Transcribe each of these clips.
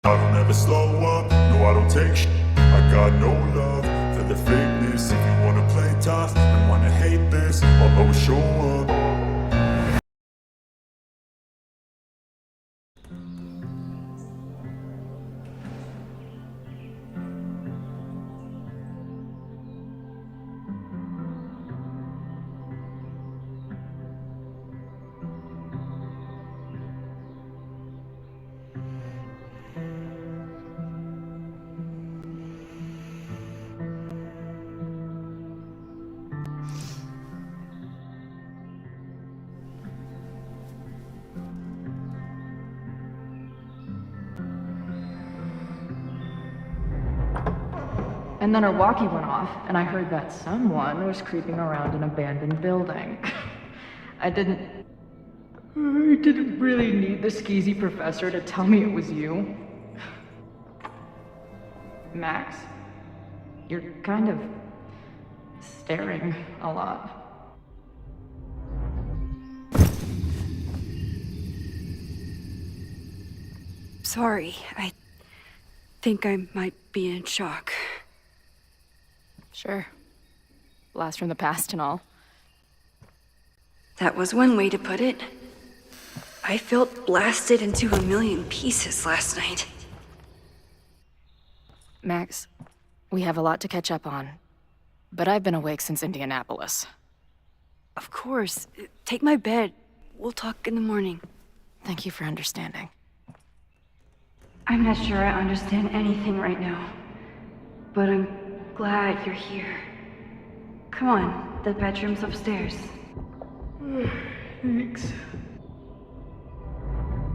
I don't ever slow up, no I don't take shit. I got no love for the fakeness. If you wanna play tough and wanna hate this, I'll always show up. And then our walkie went off, and I heard that someone was creeping around an abandoned building. I didn't really need the skeezy professor to tell me it was you. Max, you're kind of staring a lot. Sorry, I think I might be in shock. Sure. Blast from the past and all. That was one way to put it. I felt blasted into a million pieces last night. Max, we have a lot to catch up on. But I've been awake since Indianapolis. Of course. Take my bed. We'll talk in the morning. Thank you for understanding. I'm not sure I understand anything right now. But I'm glad you're here. Come on, the bedroom's upstairs. Thanks.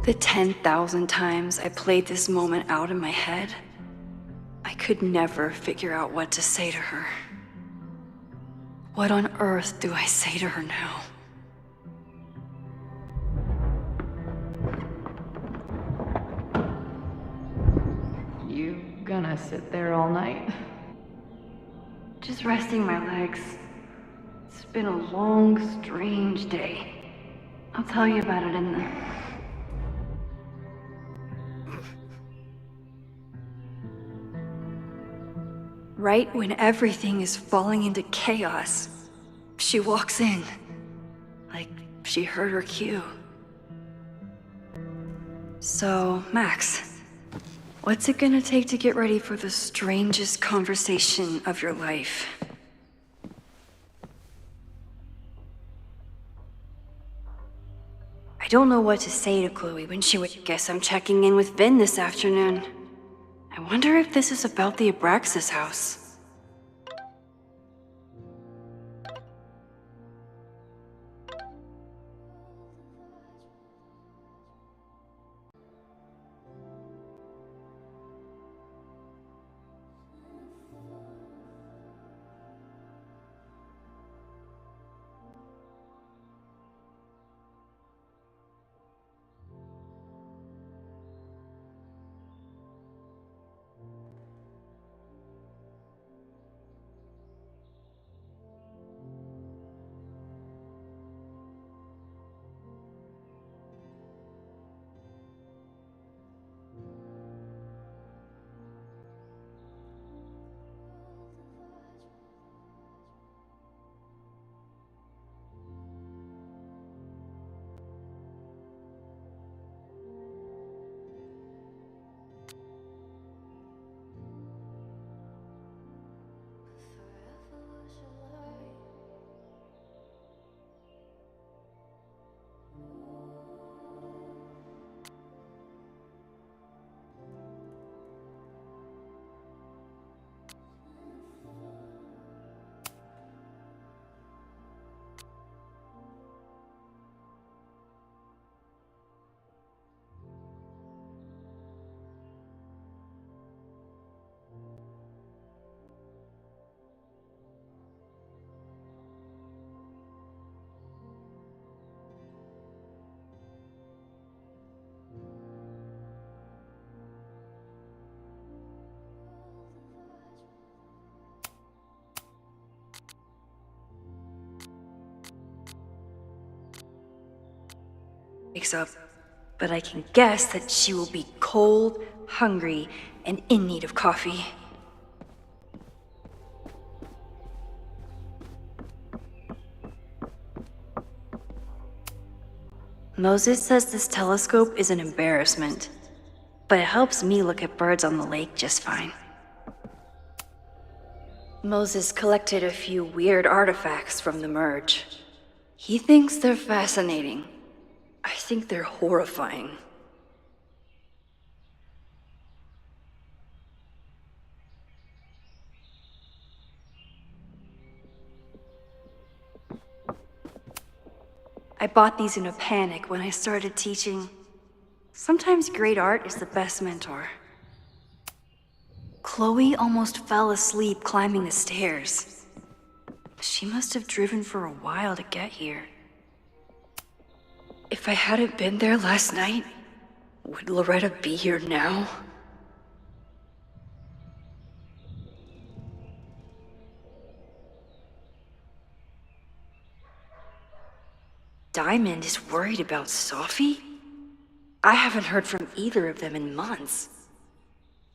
The 10,000 times I played this moment out in my head, I could never figure out what to say to her. What on earth do I say to her now? You gonna sit there all night? Just resting my legs. It's been a long, strange day. I'll tell you about it in the... Right when everything is falling into chaos, she walks in. Like she heard her cue. So, Max, what's it gonna take to get ready for the strangest conversation of your life? I don't know what to say to Chloe when she would guess I'm checking in with Vin this afternoon. I wonder if this is about the Abraxas house. Wakes up, but I can guess that she will be cold, hungry, and in need of coffee. Moses says this telescope is an embarrassment, but it helps me look at birds on the lake just fine. Moses collected a few weird artifacts from the merge. He thinks they're fascinating. I think they're horrifying. I bought these in a panic when I started teaching. Sometimes great art is the best mentor. Chloe almost fell asleep climbing the stairs. She must have driven for a while to get here. If I hadn't been there last night, would Loretta be here now? Diamond is worried about Sophie? I haven't heard from either of them in months.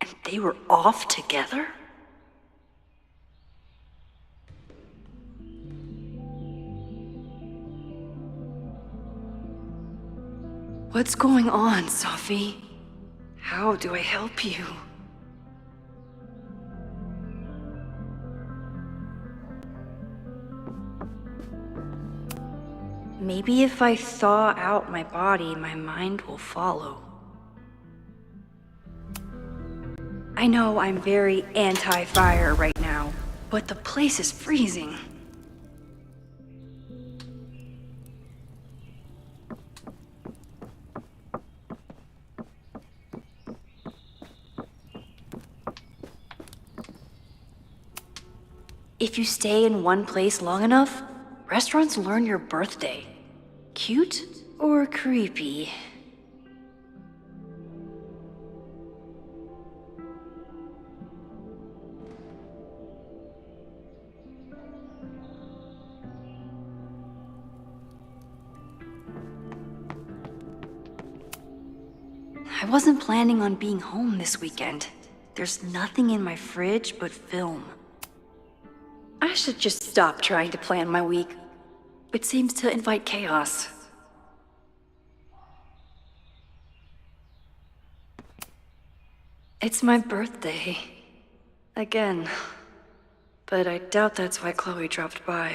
And they were off together? What's going on, Sophie? How do I help you? Maybe if I thaw out my body, my mind will follow. I know I'm very anti-fire right now, but the place is freezing. If you stay in one place long enough, restaurants learn your birthday. Cute or creepy? I wasn't planning on being home this weekend. There's nothing in my fridge but film. I should just stop trying to plan my week. It seems to invite chaos. It's my birthday. Again. But I doubt that's why Chloe dropped by.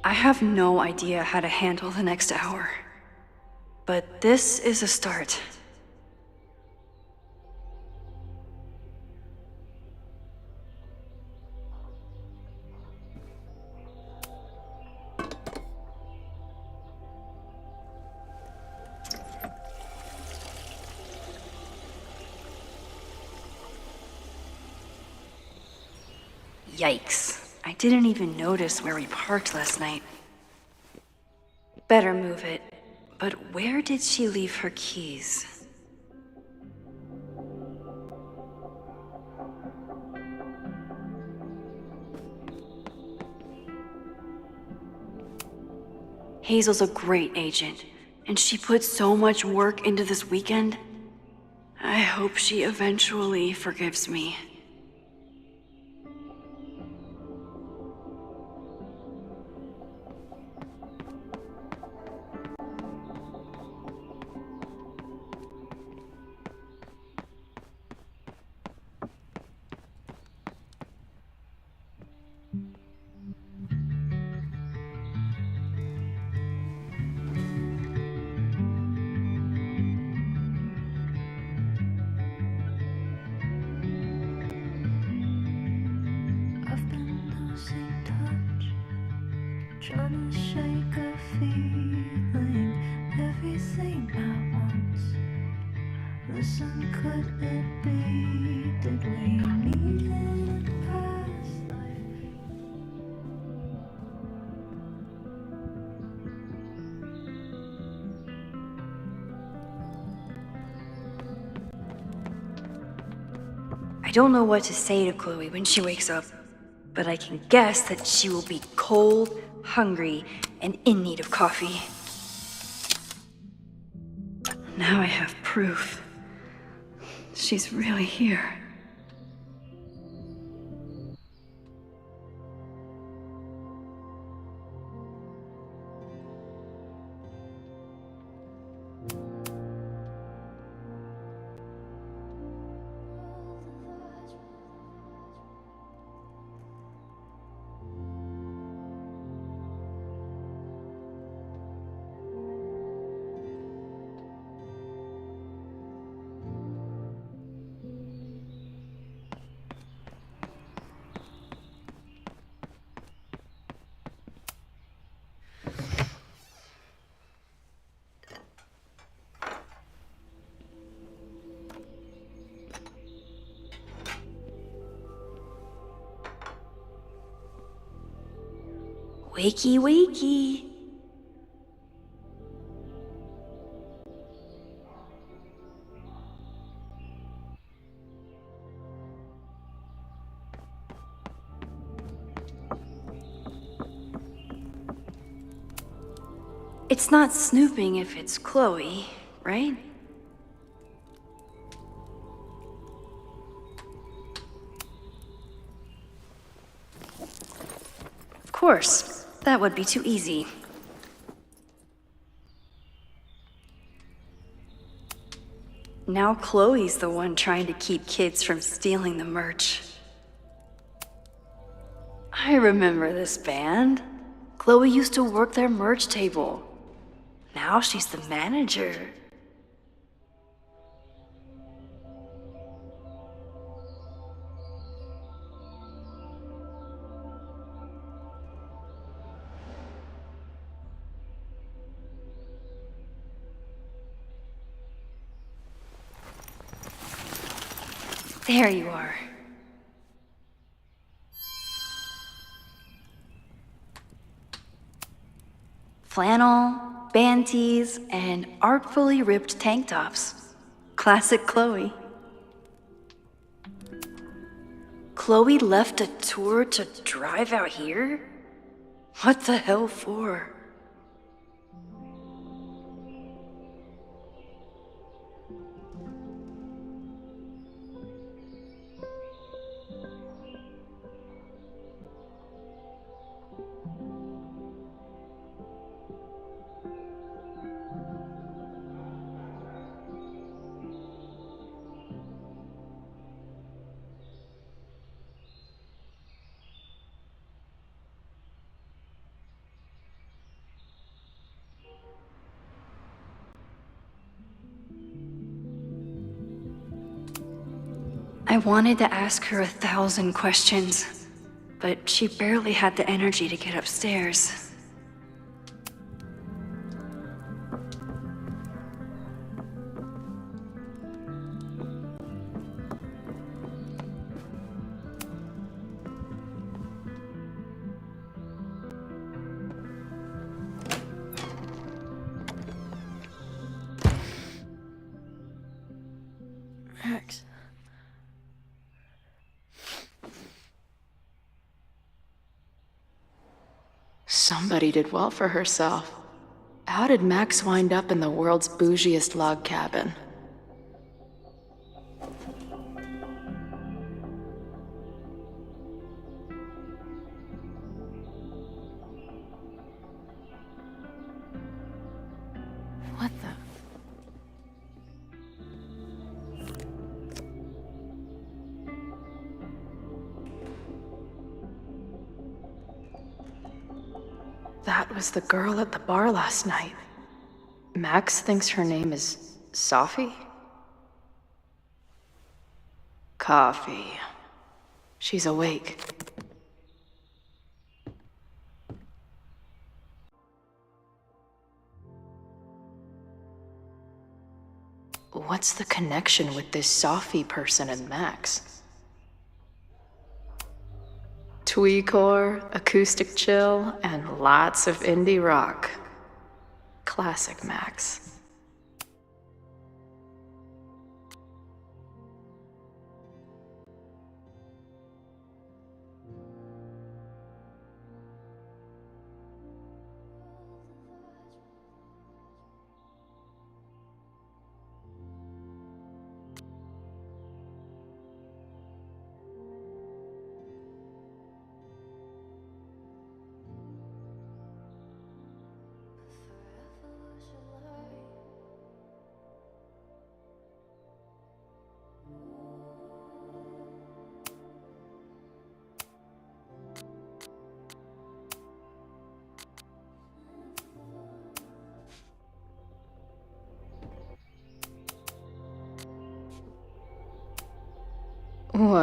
I have no idea how to handle the next hour. But this is a start. Yikes. I didn't even notice where we parked last night. Better move it. But where did she leave her keys? Hazel's a great agent, and she put so much work into this weekend. I hope she eventually forgives me. Trying to shake a feeling, everything at once. Listen, could it be that we needed a past life? I don't know what to say to Chloe when she wakes up, but I can guess that she will be cold, hungry, and in need of coffee. Now I have proof. She's really here. Wakey, wakey. It's not snooping if it's Chloe, right? Of course. That would be too easy. Now Chloe's the one trying to keep kids from stealing the merch. I remember this band. Chloe used to work their merch table. Now she's the manager. There you are. Flannel, band tees, and artfully ripped tank tops. Classic Chloe. Chloe left a tour to drive out here? What the hell for? I wanted to ask her 1,000 questions, but she barely had the energy to get upstairs. Max. Somebody did well for herself. How did Max wind up in the world's bougiest log cabin? What the? That was the girl at the bar last night. Max thinks her name is Sophie? Coffee. She's awake. What's the connection with this Sophie person and Max? Tweecore, acoustic chill, and lots of indie rock. Classic Max.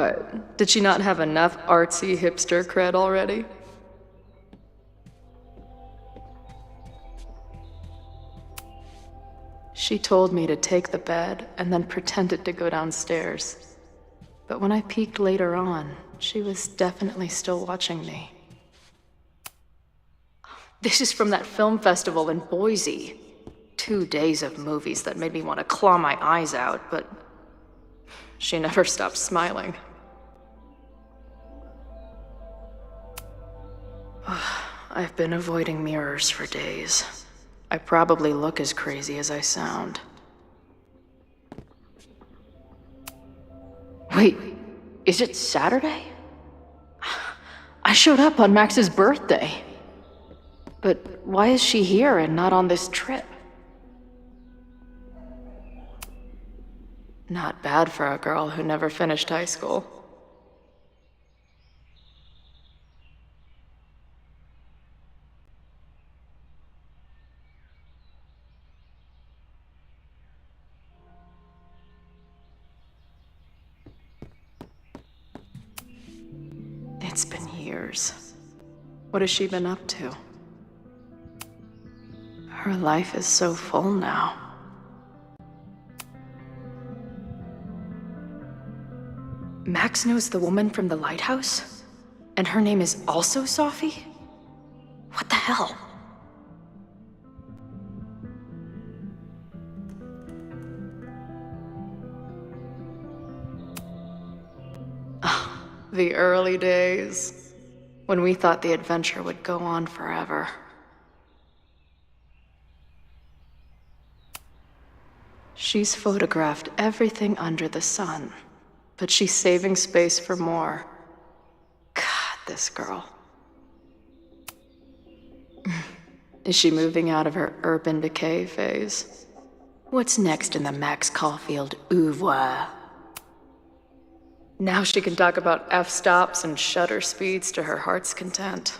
What? Did she not have enough artsy hipster cred already? She told me to take the bed and then pretended to go downstairs. But when I peeked later on, she was definitely still watching me. This is from that film festival in Boise. 2 days of movies that made me want to claw my eyes out, but she never stopped smiling. I've been avoiding mirrors for days. I probably look as crazy as I sound. Wait, is it Saturday? I showed up on Max's birthday. But why is she here and not on this trip? Not bad for a girl who never finished high school. It's been years. What has she been up to? Her life is so full now. Max knows the woman from the lighthouse? And her name is also Sophie? What the hell? The early days, when we thought the adventure would go on forever. She's photographed everything under the sun, but she's saving space for more. God, this girl. Is she moving out of her urban decay phase? What's next in the Max Caulfield oeuvre? Now she can talk about f-stops and shutter speeds to her heart's content.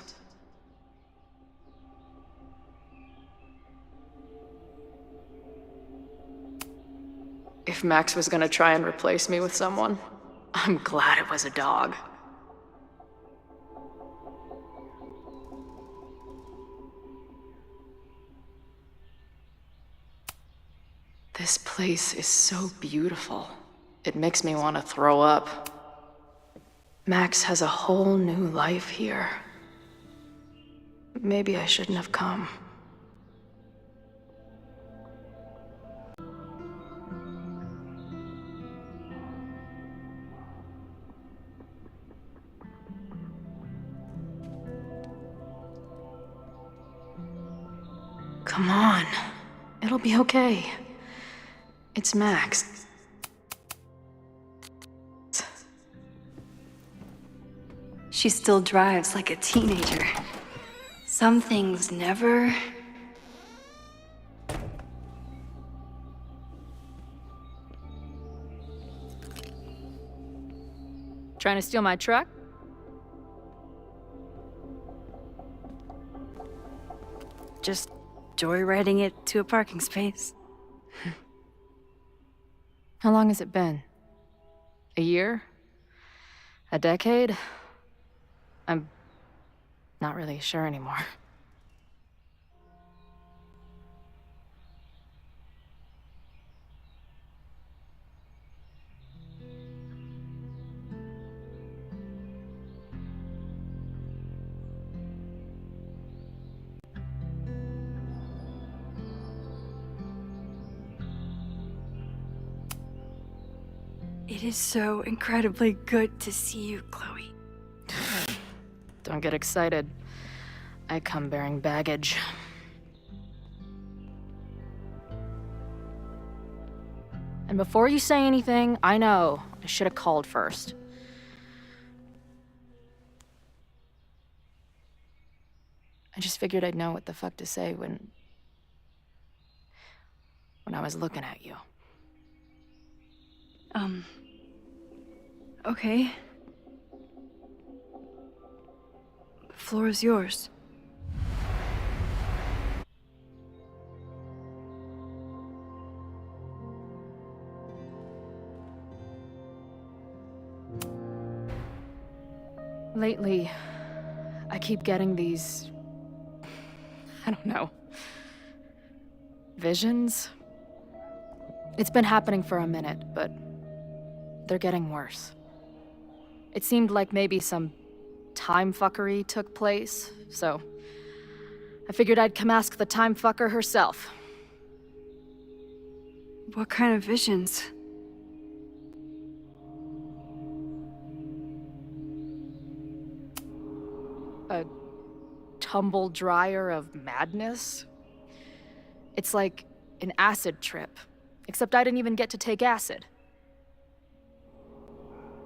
If Max was gonna try and replace me with someone, I'm glad it was a dog. This place is so beautiful. It makes me want to throw up. Max has a whole new life here. Maybe I shouldn't have come. Come on. It'll be okay. It's Max. She still drives like a teenager. Some things never... Trying to steal my truck? just joyriding it to a parking space. How long has it been? A year? A decade? I'm not really sure anymore. It is so incredibly good to see you, Chloe. Don't get excited. I come bearing baggage. And before you say anything, I know I should have called first. I just figured I'd know what the fuck to say when I was looking at you. Okay. The floor is yours. Lately, I keep getting these... I don't know. Visions? It's been happening for a minute, but they're getting worse. It seemed like maybe some time fuckery took place, so I figured I'd come ask the time fucker herself. What kind of visions? A tumble dryer of madness? It's like an acid trip, except I didn't even get to take acid.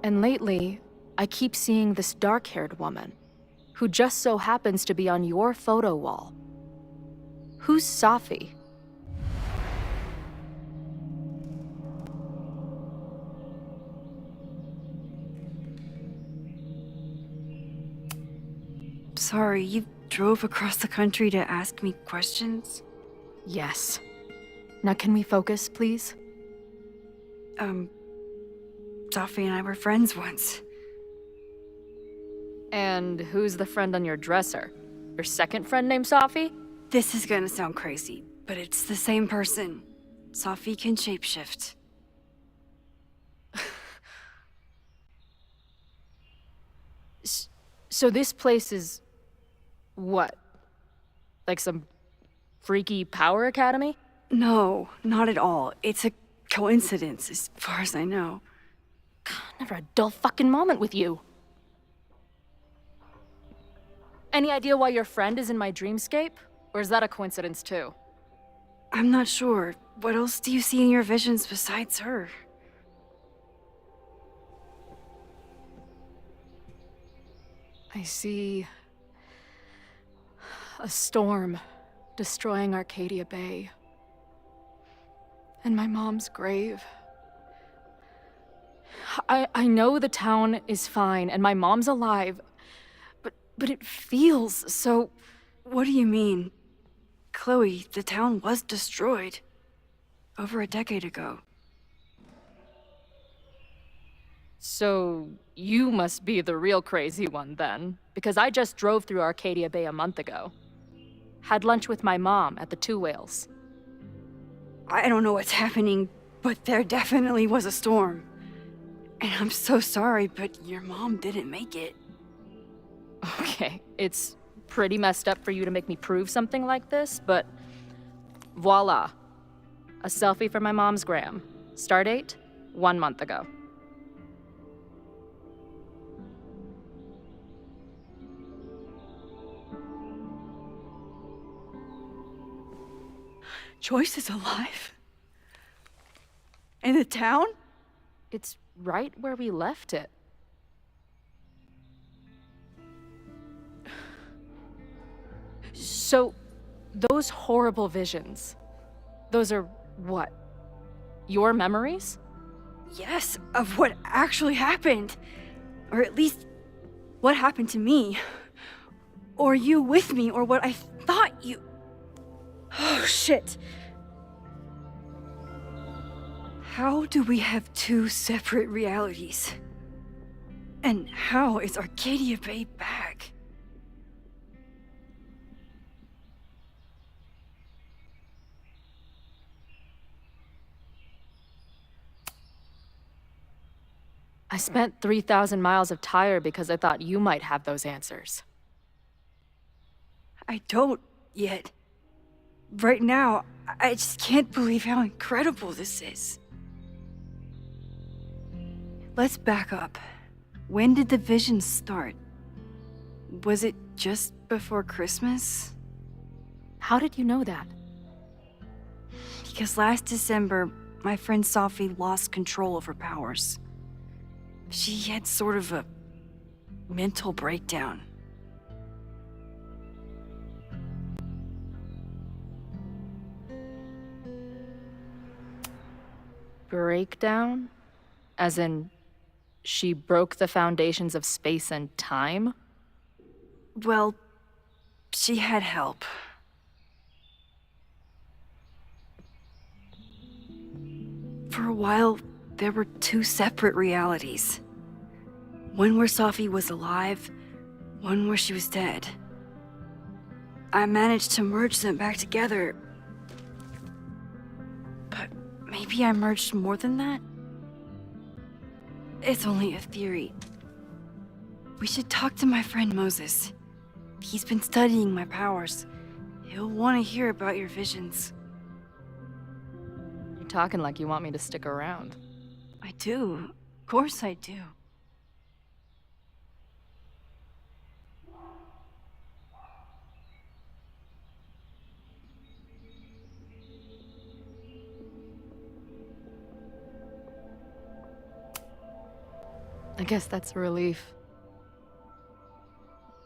And lately, I keep seeing this dark-haired woman, who just so happens to be on your photo wall. Who's Safi? Sorry, you drove across the country to ask me questions? Yes. Now can we focus, please? Safi and I were friends once. And who's the friend on your dresser? Your second friend named Safi? This is gonna sound crazy, but it's the same person. Safi can shapeshift. So this place is... what? Like some freaky power academy? No, not at all. It's a coincidence, as far as I know. Never a dull fucking moment with you. Any idea why your friend is in my dreamscape? Or is that a coincidence too? I'm not sure. What else do you see in your visions besides her? I see... a storm destroying Arcadia Bay. And my mom's grave. I know the town is fine and my mom's alive, but it feels so... What do you mean? Chloe, the town was destroyed. Over a decade ago. So you must be the real crazy one then, because I just drove through Arcadia Bay a month ago. Had lunch with my mom at the Two Whales. I don't know what's happening, but there definitely was a storm. And I'm so sorry, but your mom didn't make it. Okay, it's pretty messed up for you to make me prove something like this, but voila. A selfie for my mom's gram. Stardate, 1 month ago. Joyce is alive? In the town? It's right where we left it. So, those horrible visions, those are what? Your memories? Yes, of what actually happened. Or at least, what happened to me. Or you with me, or what I thought you... Oh, shit. How do we have two separate realities? And how is Arcadia Bay back? I spent 3,000 miles of tire because I thought you might have those answers. I don't yet. Right now, I just can't believe how incredible this is. Let's back up. When did the visions start? Was it just before Christmas? How did you know that? Because last December, my friend Safi lost control of her powers. She had sort of a mental breakdown. Breakdown? As in, she broke the foundations of space and time? Well, she had help. For a while, there were two separate realities. One where Safi was alive, one where she was dead. I managed to merge them back together. But maybe I merged more than that? It's only a theory. We should talk to my friend Moses. He's been studying my powers. He'll want to hear about your visions. You're talking like you want me to stick around. I do. Of course I do. I guess that's a relief.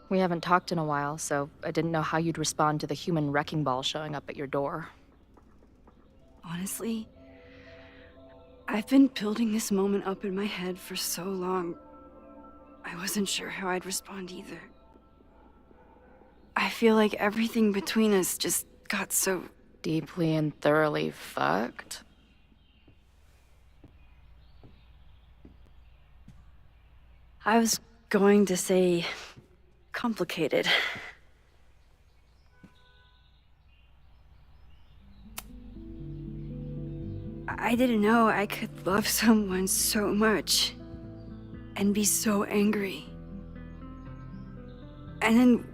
We haven't talked in a while, so I didn't know how you'd respond to the human wrecking ball showing up at your door. Honestly, I've been building this moment up in my head for so long. I wasn't sure how I'd respond either. I feel like everything between us just got so... Deeply and thoroughly fucked? I was going to say... complicated. I didn't know I could love someone so much and be so angry. And then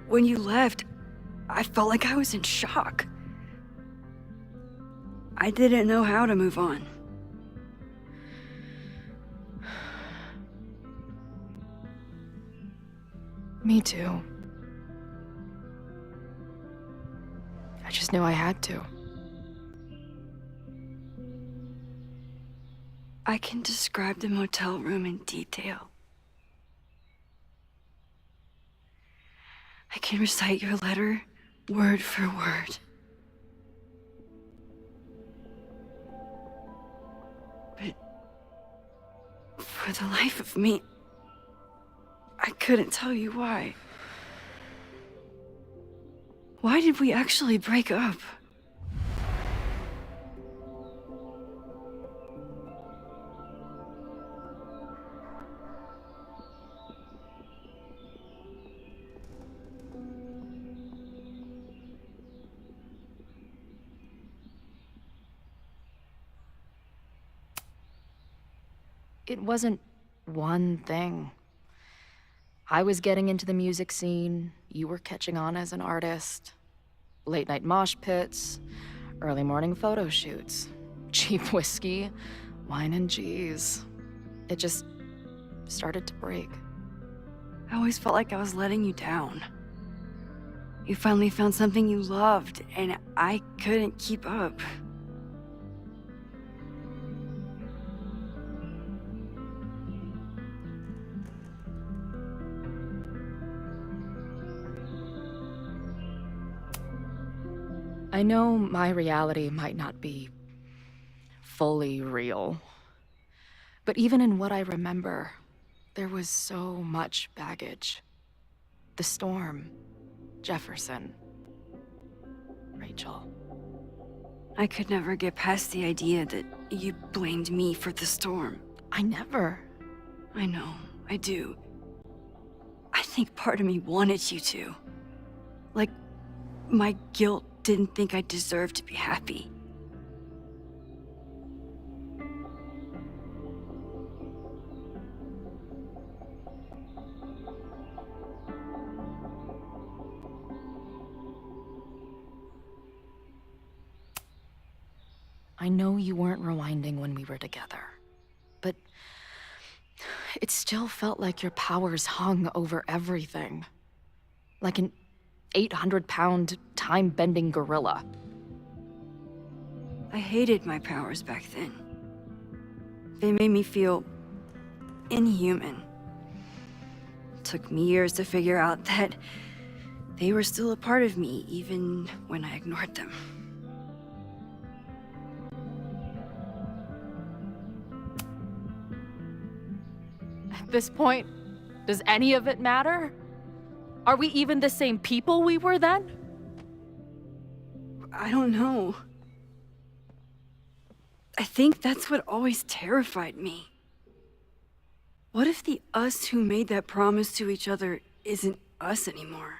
when you left, I felt like I was in shock. I didn't know how to move on. Me too. I just knew I had to. I can describe the motel room in detail. I can recite your letter word for word. But for the life of me, I couldn't tell you why. Why did we actually break up? It wasn't one thing. I was getting into the music scene, you were catching on as an artist. Late night mosh pits, early morning photo shoots, cheap whiskey, wine and cheese. It just started to break. I always felt like I was letting you down. You finally found something you loved, and I couldn't keep up. I know my reality might not be fully real, but even in what I remember, there was so much baggage. The storm, Jefferson, Rachel. I could never get past the idea that you blamed me for the storm. I never. I know, I do. I think part of me wanted you to. Like, my guilt didn't think I deserved to be happy. I know you weren't rewinding when we were together, but it still felt like your powers hung over everything. Like an 800-pound, time-bending gorilla. I hated my powers back then. They made me feel inhuman. It took me years to figure out that they were still a part of me, even when I ignored them. At this point, does any of it matter? Are we even the same people we were then? I don't know. I think that's what always terrified me. What if the us who made that promise to each other isn't us anymore?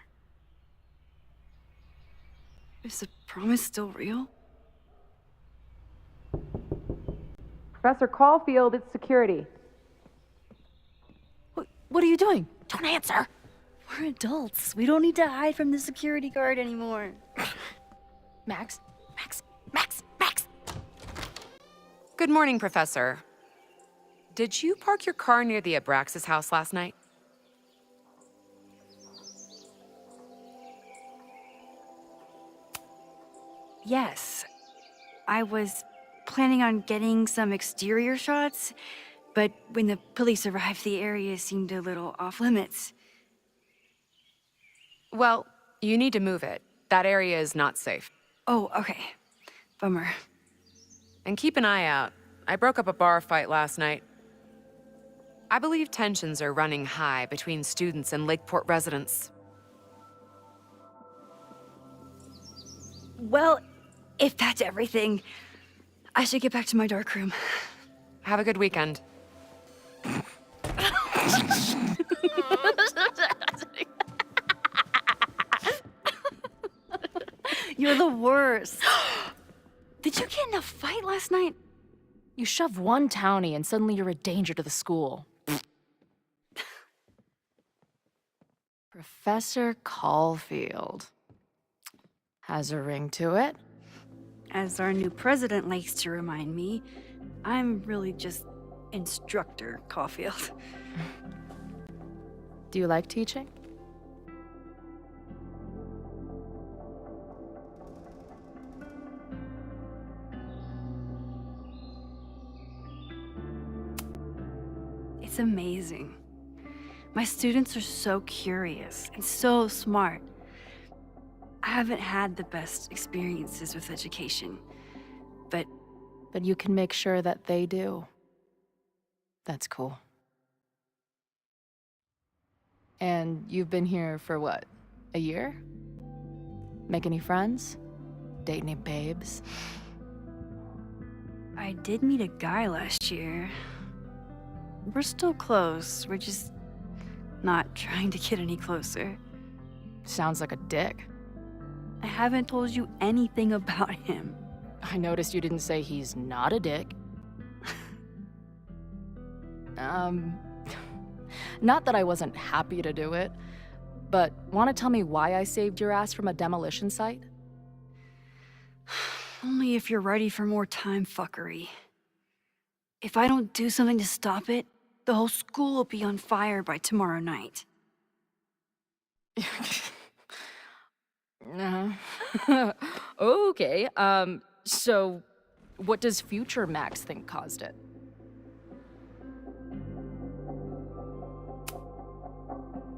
Is the promise still real? Professor Caulfield, it's security. What are you doing? Don't answer! We're adults. We don't need to hide from the security guard anymore. Max? Good morning, Professor. Did you park your car near the Abraxas house last night? Yes. I was planning on getting some exterior shots, but when the police arrived, the area seemed a little off limits. Well, you need to move it. That area is not safe. Oh, okay. Bummer. And keep an eye out. I broke up a bar fight last night. I believe tensions are running high between students and Lakeport residents. Well, if that's everything, I should get back to my dark room. Have a good weekend. You're the worst. Did you get in a fight last night? You shove one townie and suddenly you're a danger to the school. Professor Caulfield. Has a ring to it. As our new president likes to remind me, I'm really just Instructor Caulfield. Do you like teaching? It's amazing. My students are so curious and so smart. I haven't had the best experiences with education, but But you can make sure that they do. That's cool. And you've been here for what? A year? Make any friends? Date any babes? I did meet a guy last year. We're still close. We're just not trying to get any closer. Sounds like a dick. I haven't told you anything about him. I noticed you didn't say he's not a dick. Not that I wasn't happy to do it, but want to tell me why I saved your ass from a demolition site? Only if you're ready for more time fuckery. If I don't do something to stop it, the whole school will be on fire by tomorrow night. Okay, so what does future Max think caused it?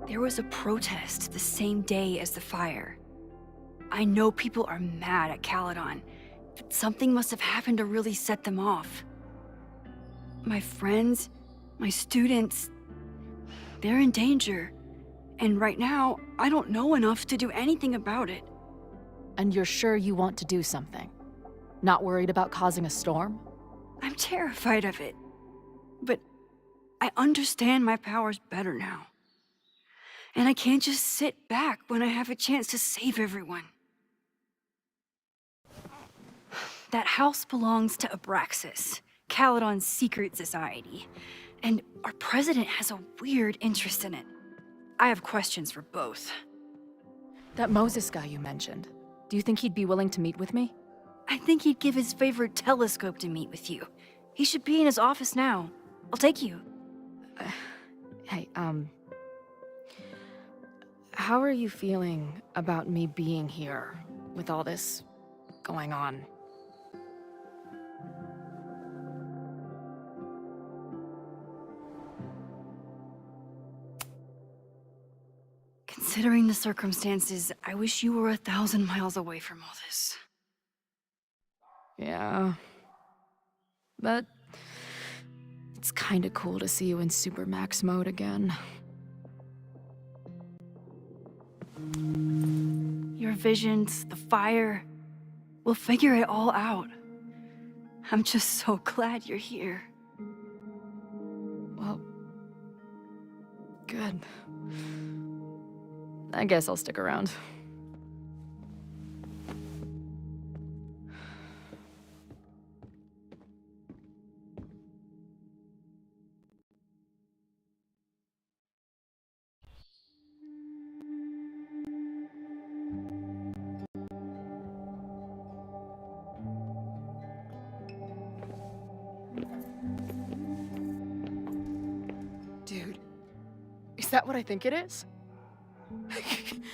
There was a protest the same day as the fire. I know people are mad at Caledon, but something must have happened to really set them off. My friends, my students, they're in danger. And right now, I don't know enough to do anything about it. And you're sure you want to do something? Not worried about causing a storm? I'm terrified of it. But I understand my powers better now. And I can't just sit back when I have a chance to save everyone. That house belongs to Abraxas, Caledon's secret society. And our president has a weird interest in it. I have questions for both. That Moses guy you mentioned, do you think he'd be willing to meet with me? I think he'd give his favorite telescope to meet with you. He should be in his office now. I'll take you. Hey, how are you feeling about me being here with all this going on? Considering the circumstances, I wish you were 1,000 miles away from all this. Yeah. But it's kinda cool to see you in Super Max mode again. Your visions, the fire, we'll figure it all out. I'm just so glad you're here. Well, Good. I guess I'll stick around. Dude, is that what I think it is?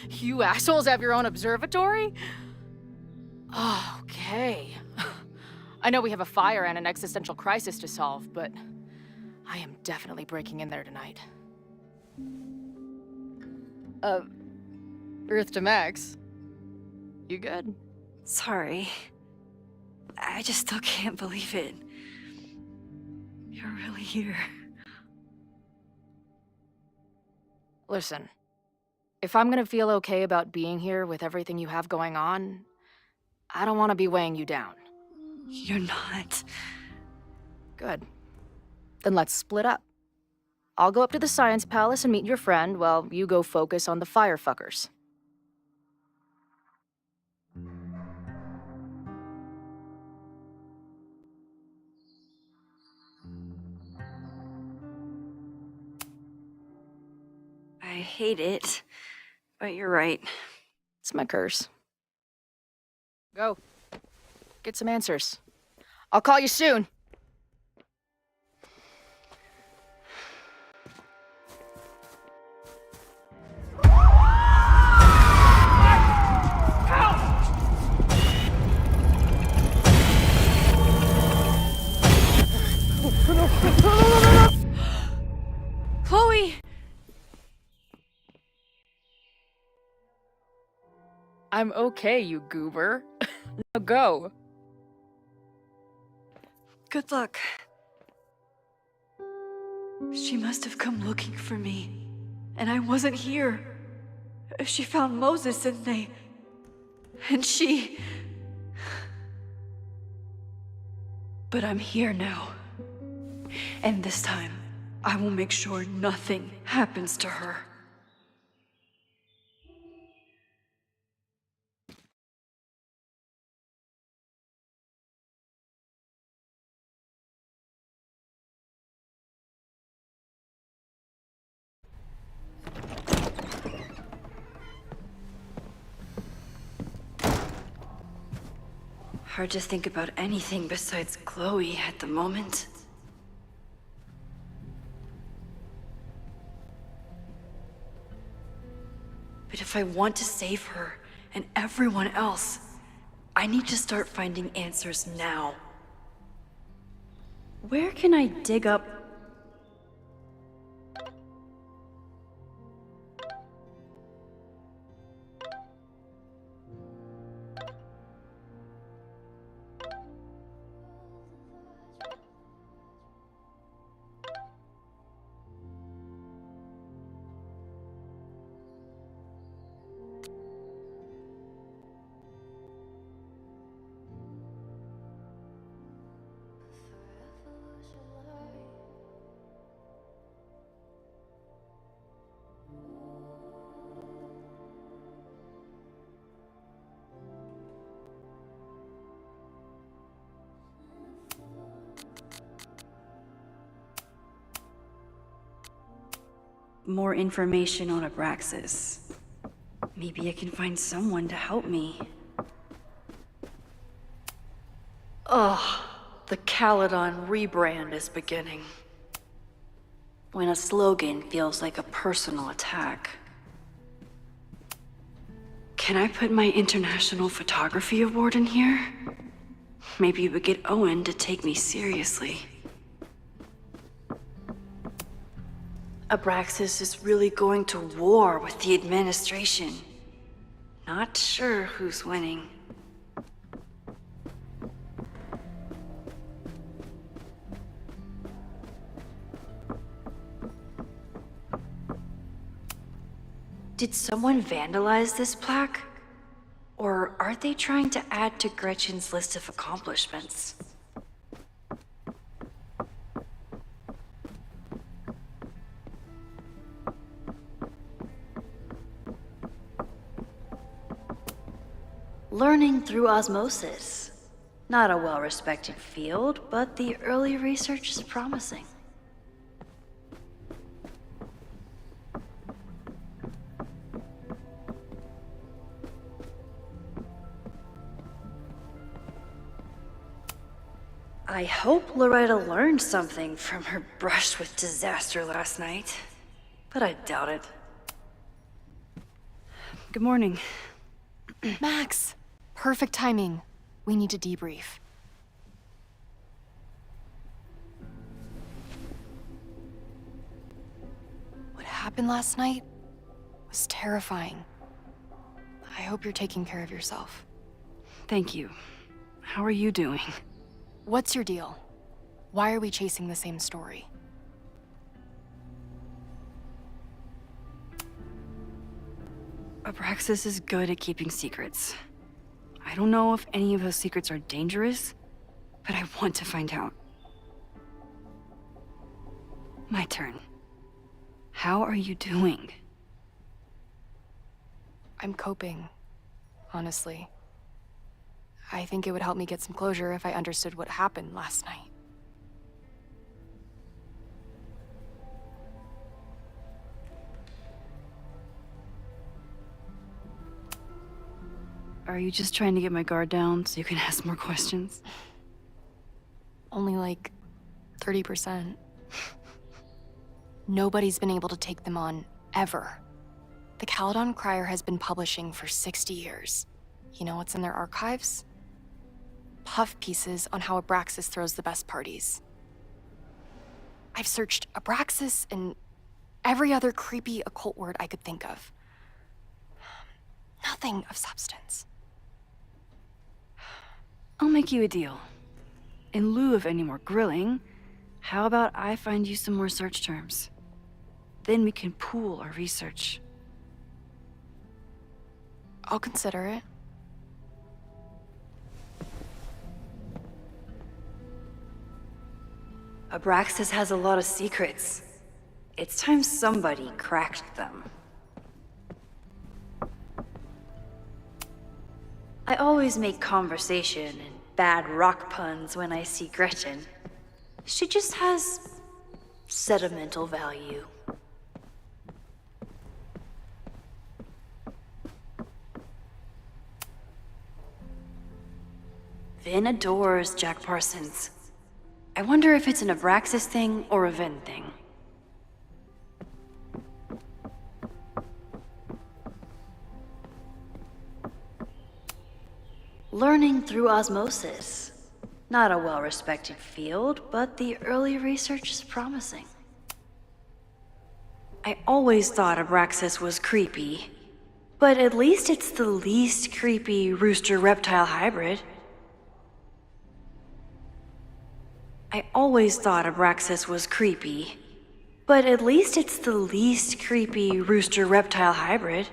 You assholes have your own observatory? Oh, okay. I know we have a fire and an existential crisis to solve, but I am definitely breaking in there tonight. Earth to Max. You good? Sorry. I just still can't believe it. You're really here. Listen, if I'm gonna feel okay about being here with everything you have going on, I don't want to be weighing you down. You're not. Good. Then let's split up. I'll go up to the Science Palace and meet your friend while you go focus on the firefuckers. I hate it, but you're right. It's my curse. Go. Get some answers. I'll call you soon. Chloe! I'm okay, you goober. Now go. Good luck. She must have come looking for me, and I wasn't here. She found Moses and she... But I'm here now. And this time, I will make sure nothing happens to her. Hard to think about anything besides Chloe at the moment. But if I want to save her and everyone else, I need to start finding answers now. Where can I dig up? More information on Abraxas. Maybe I can find someone to help me. Ugh, the Caledon rebrand is beginning. When a slogan feels like a personal attack. Can I put my International Photography Award in here? Maybe we get Owen to take me seriously. Abraxas is really going to war with the administration. Not sure who's winning. Did someone vandalize this plaque? Or are they trying to add to Gretchen's list of accomplishments? Learning through osmosis. Not a well-respected field, but the early research is promising. I hope Loretta learned something from her brush with disaster last night, but I doubt it. Good morning. Max! Perfect timing. We need to debrief. What happened last night was terrifying. I hope you're taking care of yourself. Thank you. How are you doing? What's your deal? Why are we chasing the same story? Abraxas is good at keeping secrets. I don't know if any of those secrets are dangerous, but I want to find out. My turn. How are you doing? I'm coping, honestly. I think it would help me get some closure if I understood what happened last night. Are you just trying to get my guard down so you can ask more questions? Only like 30%. Nobody's been able to take them on, ever. The Caledon Crier has been publishing for 60 years. You know what's in their archives? Puff pieces on how Abraxas throws the best parties. I've searched Abraxas and every other creepy occult word I could think of. Nothing of substance. I'll make you a deal. In lieu of any more grilling, how about I find you some more search terms? Then we can pool our research. I'll consider it. Abraxas has a lot of secrets. It's time somebody cracked them. I always make conversation and bad rock puns when I see Gretchen. She just has sentimental value. Vin adores Jack Parsons. I wonder if it's an Abraxas thing or a Vin thing. Learning through osmosis. Not a well-respected field, but the early research is promising. I always thought Abraxas was creepy, but at least it's the least creepy rooster-reptile hybrid. I always thought Abraxas was creepy, but at least it's the least creepy rooster-reptile hybrid.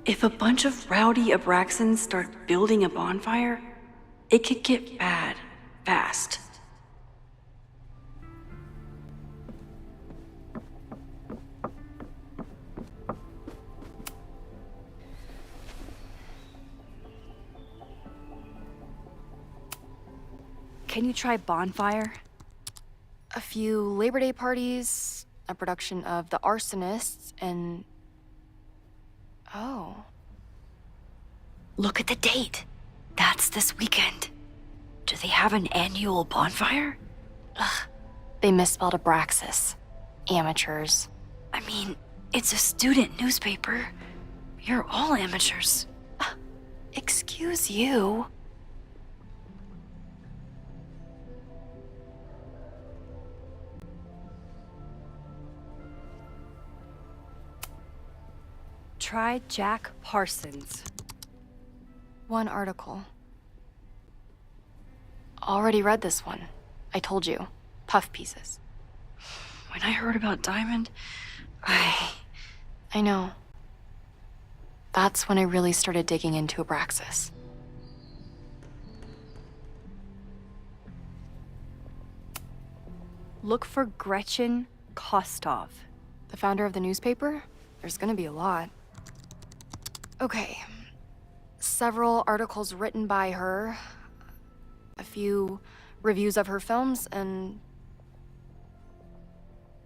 If a bunch of rowdy Abraxans start building a bonfire, it could get bad, fast. Can you try bonfire? A few Labor Day parties, a production of The Arsonists, and... Oh. Look at the date. That's this weekend. Do they have an annual bonfire? Ugh. They misspelled Abraxas. Amateurs. I mean, it's a student newspaper. You're all amateurs. Excuse you? Try Jack Parsons. One article. Already read this one. I told you. Puff pieces. When I heard about Diamond, I know. That's when I really started digging into Abraxas. Look for Gretchen Kostov. The founder of the newspaper? There's gonna be a lot. Okay. Several articles written by her, a few reviews of her films, and...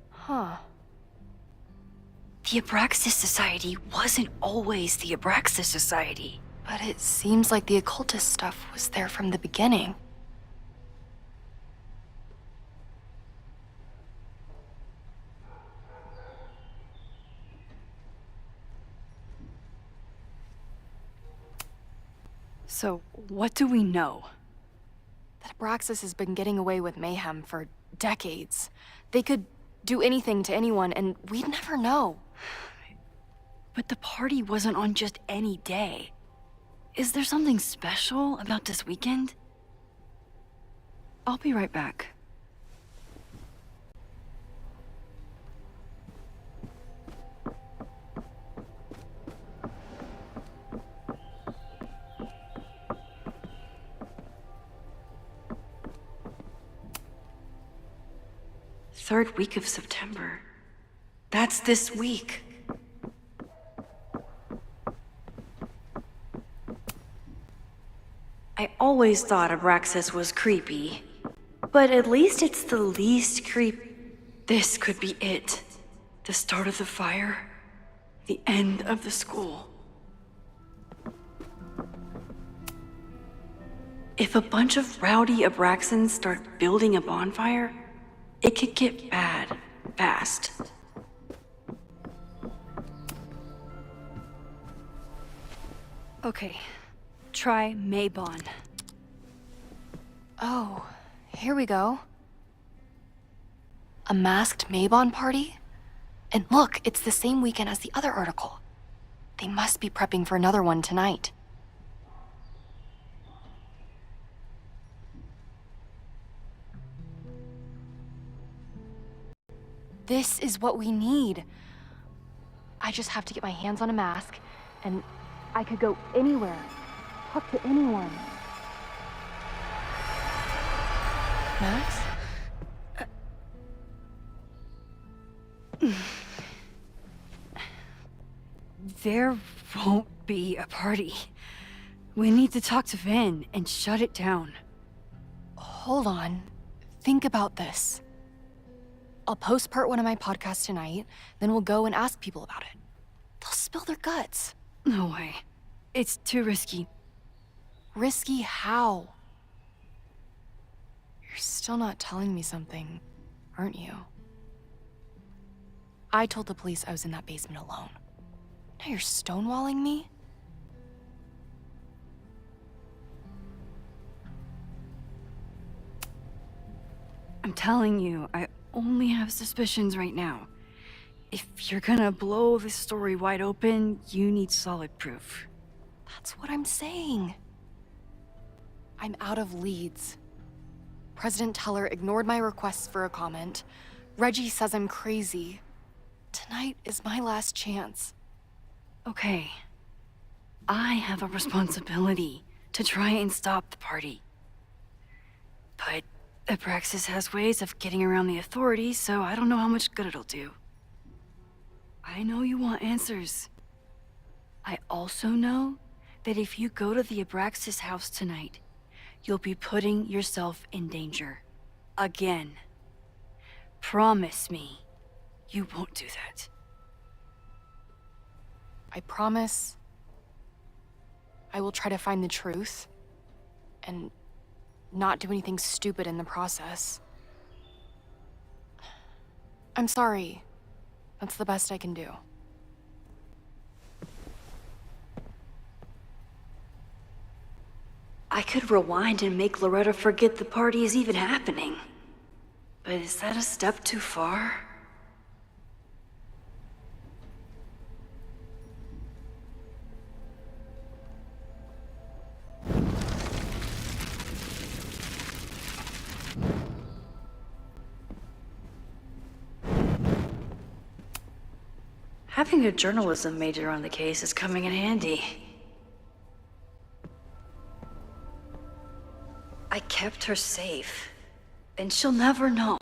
Huh. The Abraxas Society wasn't always the Abraxas Society. But it seems like the occultist stuff was there from the beginning. So, what do we know? That Abraxas has been getting away with mayhem for decades. They could do anything to anyone, and we'd never know. But the party wasn't on just any day. Is there something special about this weekend? I'll be right back. Third week of September. That's this week. I always thought Abraxas was creepy, but at least it's the least This could be it. The start of the fire, the end of the school. If a bunch of rowdy Abraxans start building a bonfire, it could get bad, fast. Okay, try Maybon. Oh, here we go. A masked Maybon party? And look, it's the same weekend as the other article. They must be prepping for another one tonight. This is what we need. I just have to get my hands on a mask, and I could go anywhere, talk to anyone. Max? There won't be a party. We need to talk to Van and shut it down. Hold on. Think about this. I'll post part 1 of my podcast tonight, then we'll go and ask people about it. They'll spill their guts. No way. It's too risky. Risky how? You're still not telling me something, aren't you? I told the police I was in that basement alone. Now you're stonewalling me? I'm telling you, I only have suspicions right now. If you're gonna blow this story wide open, you need solid proof. That's what I'm saying. I'm out of leads. President Teller ignored my requests for a comment. Reggie says I'm crazy. Tonight is my last chance. Okay. I have a responsibility to try and stop the party. But Abraxas has ways of getting around the authorities, so I don't know how much good it'll do. I know you want answers. I also know that if you go to the Abraxas house tonight, you'll be putting yourself in danger. Again. Promise me you won't do that. I promise I will try to find the truth and not do anything stupid in the process. I'm sorry. That's the best I can do. I could rewind and make Loretta forget the party is even happening. But is that a step too far? Having a journalism major on the case is coming in handy. I kept her safe, and she'll never know.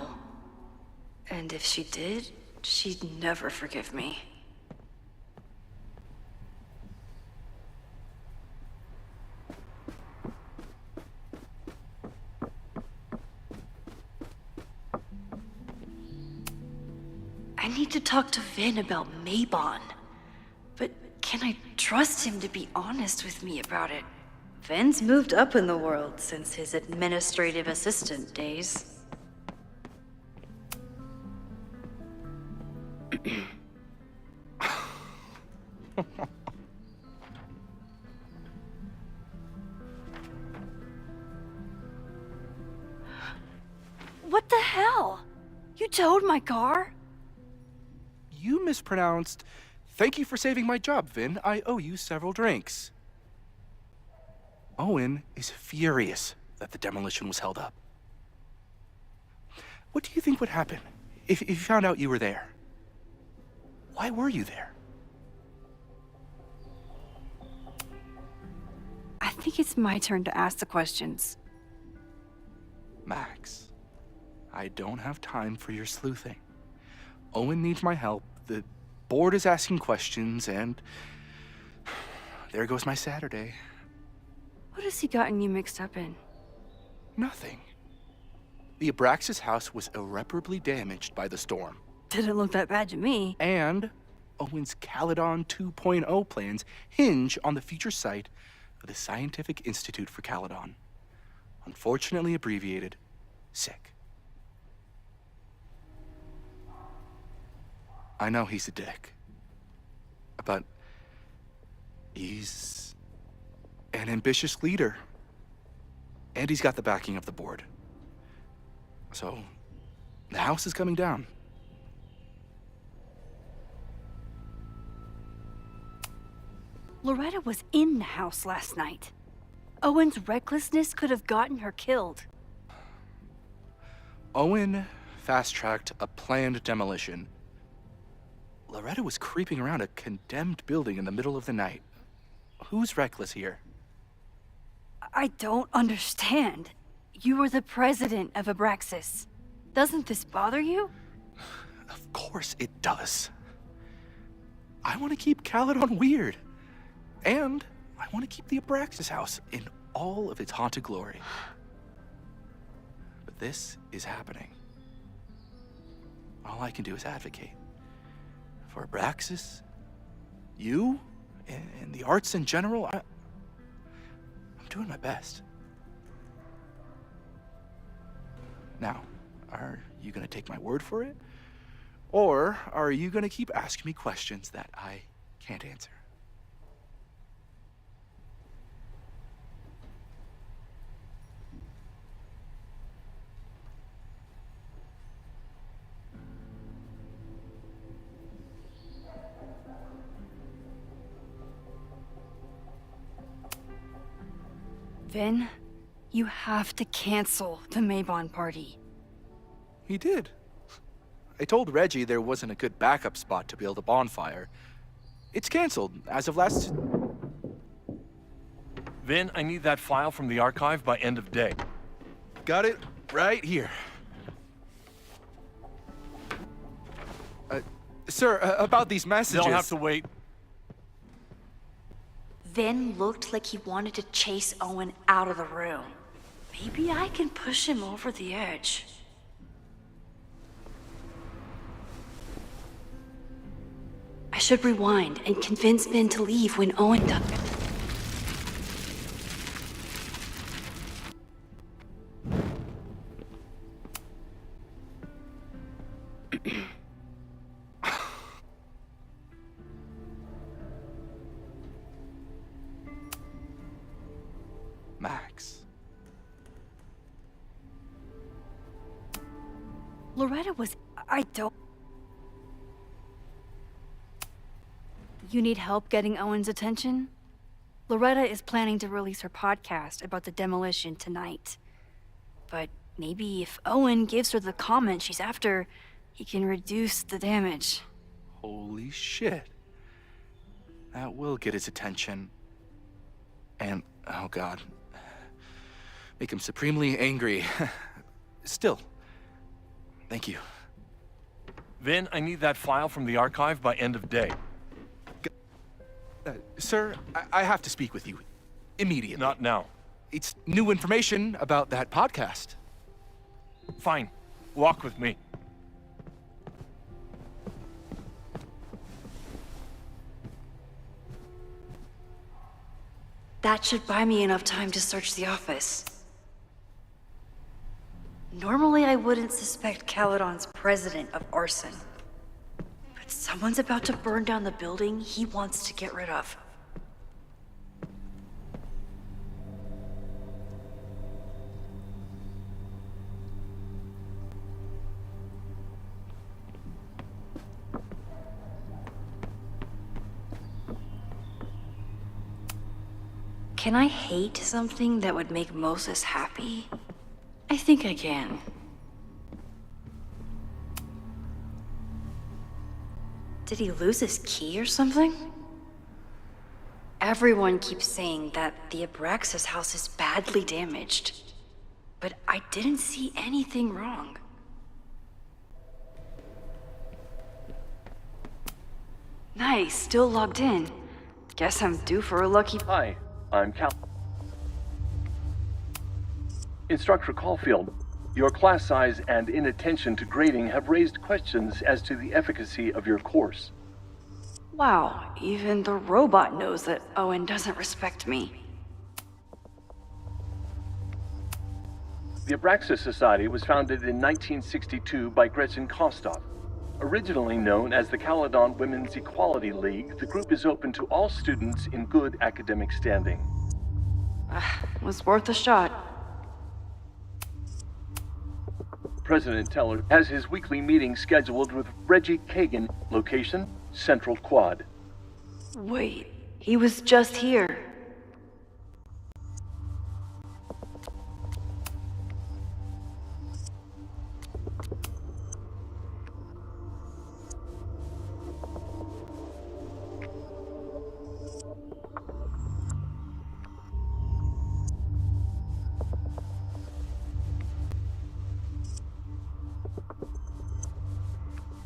And if she did, she'd never forgive me. I need to talk to Vin about Mabon. But can I trust him to be honest with me about it? Vin's moved up in the world since his administrative assistant days. What the hell? You towed my car? You mispronounced, "Thank you for saving my job, Vin. I owe you several drinks." Owen is furious that the demolition was held up. What do you think would happen if you found out you were there? Why were you there? I think it's my turn to ask the questions. Max, I don't have time for your sleuthing. Owen needs my help, the board is asking questions, and there goes my Saturday. What has he gotten you mixed up in? Nothing. The Abraxas house was irreparably damaged by the storm. Didn't look that bad to me. And Owen's Caledon 2.0 plans hinge on the future site of the Scientific Institute for Caledon. Unfortunately abbreviated, SICK. I know he's a dick, but he's an ambitious leader. And he's got the backing of the board. So, the house is coming down. Loretta was in the house last night. Owen's recklessness could have gotten her killed. Owen fast-tracked a planned demolition. Loretta was creeping around a condemned building in the middle of the night. Who's reckless here? I don't understand. You were the president of Abraxas. Doesn't this bother you? Of course it does. I want to keep Caledon weird. And I want to keep the Abraxas house in all of its haunted glory. But this is happening. All I can do is advocate. For Abraxas, you, and the arts in general, I'm doing my best. Now, are you gonna take my word for it? Or are you gonna keep asking me questions that I can't answer? Vin, you have to cancel the Mabon party. He did. I told Reggie there wasn't a good backup spot to build a bonfire. It's canceled as of last... Vin, I need that file from the archive by end of day. Got it right here. Sir, about these messages... They'll have to wait. Vin looked like he wanted to chase Owen out of the room. Maybe I can push him over the edge. I should rewind and convince Vin to leave when Owen does. Max. Loretta was... I don't... You need help getting Owen's attention? Loretta is planning to release her podcast about the demolition tonight. But maybe if Owen gives her the comment she's after, he can reduce the damage. Holy shit. That will get his attention. And, oh god. Make him supremely angry. Still, thank you. Vin, I need that file from the archive by end of day. Sir, I have to speak with you. Immediately. Not now. It's new information about that podcast. Fine. Walk with me. That should buy me enough time to search the office. Normally, I wouldn't suspect Caledon's president of arson. But someone's about to burn down the building he wants to get rid of. Can I hate something that would make Moses happy? I think I can. Did he lose his key or something? Everyone keeps saying that the Abraxas house is badly damaged, but I didn't see anything wrong. Nice, still logged in. Guess I'm due for a lucky... Hi, I'm Cal. Instructor Caulfield, your class size and inattention to grading have raised questions as to the efficacy of your course. Wow, even the robot knows that Owen doesn't respect me. The Abraxas Society was founded in 1962 by Gretchen Kostov. Originally known as the Caledon Women's Equality League, the group is open to all students in good academic standing. Was worth a shot. President Teller has his weekly meeting scheduled with Reggie Kagan, location Central Quad. Wait, he was just here.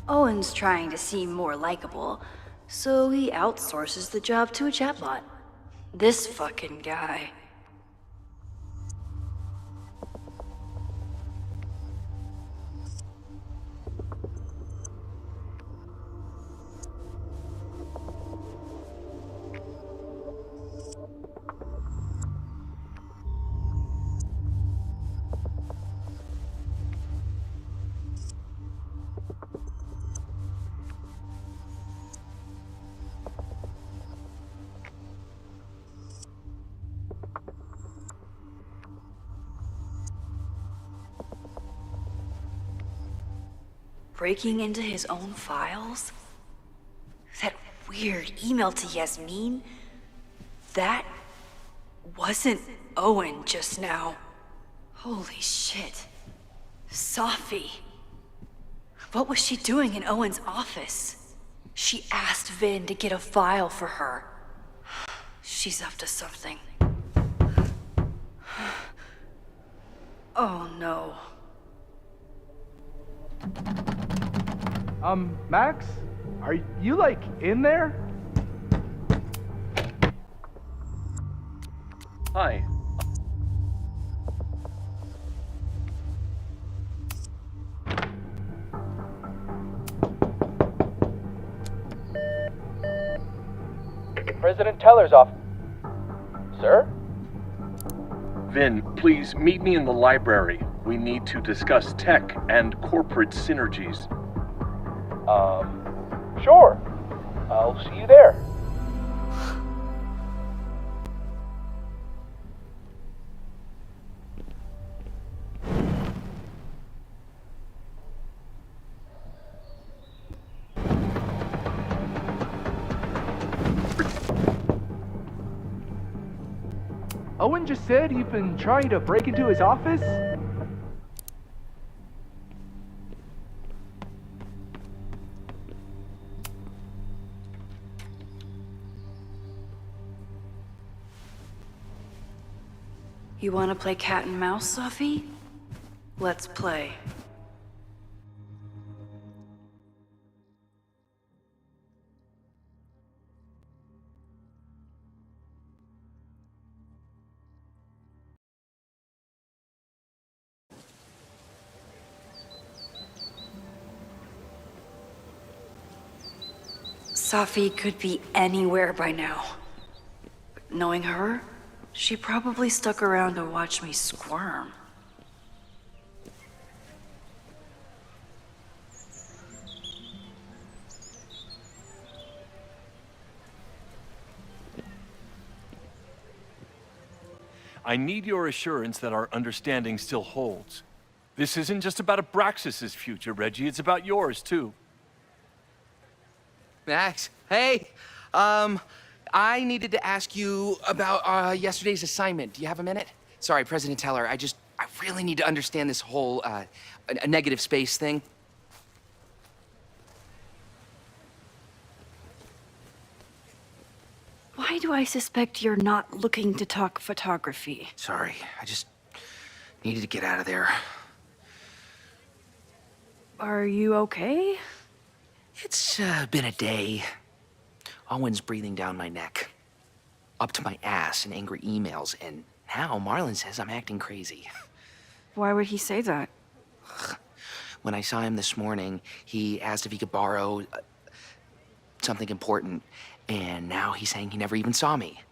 Owen's trying to seem more likable, so he outsources the job to a chatbot. This fucking guy. Breaking into his own files? That weird email to Yasmin? That wasn't Owen just now. Holy shit. Safi. What was she doing in Owen's office? She asked Vin to get a file for her. She's up to something. Oh no. Max? Are you, like, in there? Hi. President Teller's off. Sir? Vin, please meet me in the library. We need to discuss tech and corporate synergies. Sure. I'll see you there. Owen just said you've been trying to break into his office? You want to play cat and mouse, Safi? Let's play. Safi could be anywhere by now. Knowing her, she probably stuck around to watch me squirm. I need your assurance that our understanding still holds. This isn't just about Abraxas's future, Reggie. It's about yours, too. Max, hey. I needed to ask you about yesterday's assignment. Do you have a minute? Sorry, President Teller, I really need to understand this whole, a negative space thing. Why do I suspect you're not looking to talk photography? Sorry, I just needed to get out of there. Are you okay? It's been a day. Owen's breathing down my neck, up to my ass in angry emails, and now Marlon says I'm acting crazy. Why would he say that? When I saw him this morning, he asked if he could borrow something important, and now he's saying he never even saw me.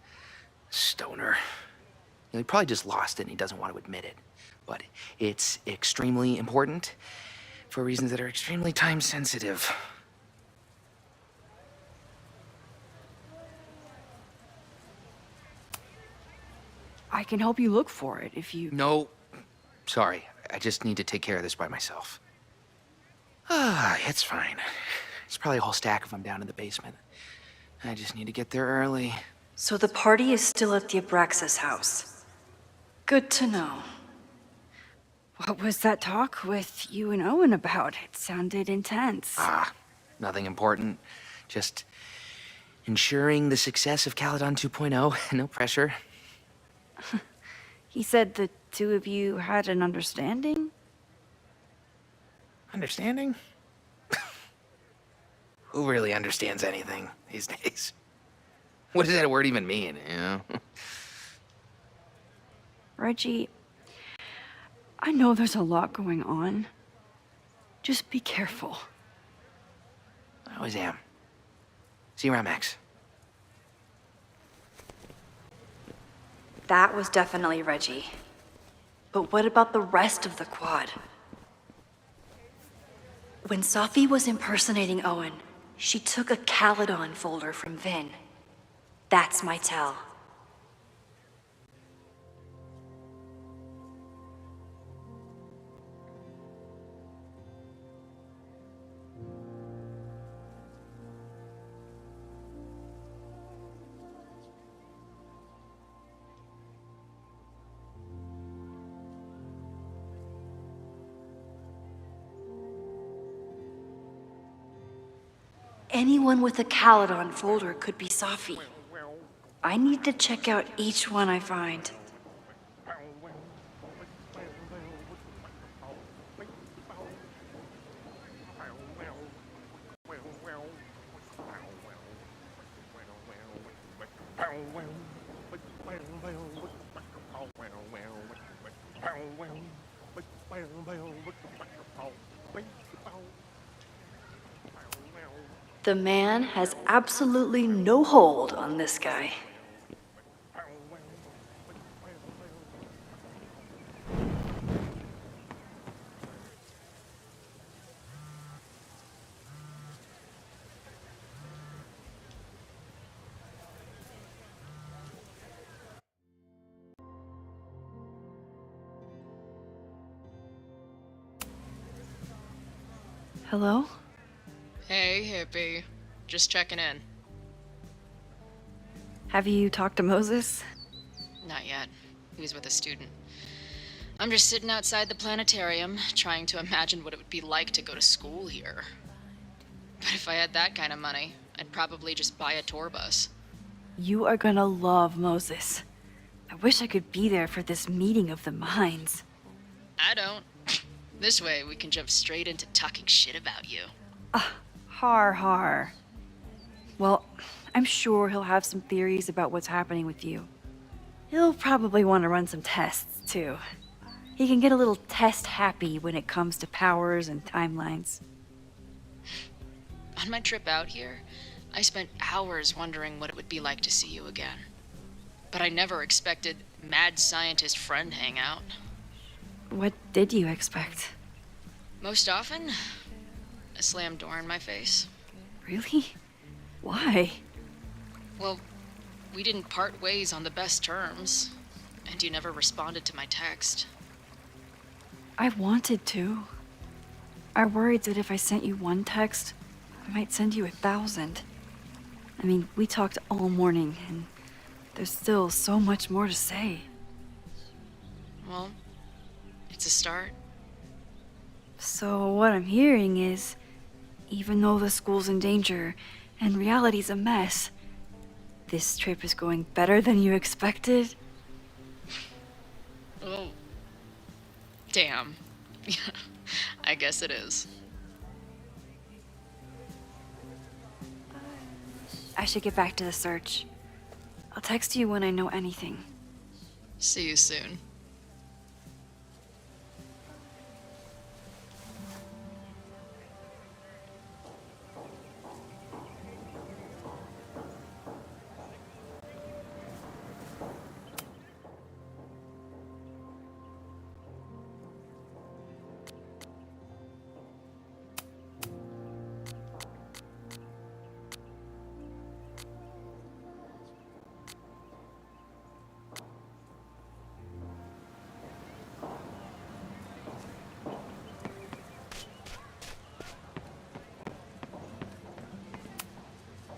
Stoner. You know, he probably just lost it and he doesn't want to admit it. But it's extremely important for reasons that are extremely time sensitive. I can help you look for it if you... No, sorry. I just need to take care of this by myself. It's fine. It's probably a whole stack if I'm down in the basement. I just need to get there early. So the party is still at the Abraxas house. Good to know. What was that talk with you and Owen about? It sounded intense. Nothing important. Just ensuring the success of Caledon 2.0. No pressure. He said the two of you had an understanding? Understanding? Who really understands anything these days? What does that word even mean, you know? Reggie, I know there's a lot going on. Just be careful. I always am. See you around, Max. That was definitely Reggie. But what about the rest of the quad? When Safi was impersonating Owen, she took a Caledon folder from Vin. That's my tell. Anyone with a Caledon folder could be Safi. I need to check out each one I find. The man has absolutely no hold on this guy. Hello? Hey, hippie. Just checking in. Have you talked to Moses? Not yet. He was with a student. I'm just sitting outside the planetarium, trying to imagine what it would be like to go to school here. But if I had that kind of money, I'd probably just buy a tour bus. You are gonna love Moses. I wish I could be there for this meeting of the minds. I don't. This way, we can jump straight into talking shit about you. Har har. Well, I'm sure he'll have some theories about what's happening with you. He'll probably want to run some tests, too. He can get a little test happy when it comes to powers and timelines. On my trip out here, I spent hours wondering what it would be like to see you again. But I never expected mad scientist friend hangout. What did you expect? Most often, a slammed door in my face. Really? Why? Well, we didn't part ways on the best terms, and you never responded to my text. I wanted to. I worried that if I sent you one text, I might send you 1,000. I mean, we talked all morning, and there's still so much more to say. Well, it's a start. So what I'm hearing is, even though the school's in danger and reality's a mess, this trip is going better than you expected? Oh. Damn. I guess it is. I should get back to the search. I'll text you when I know anything. See you soon.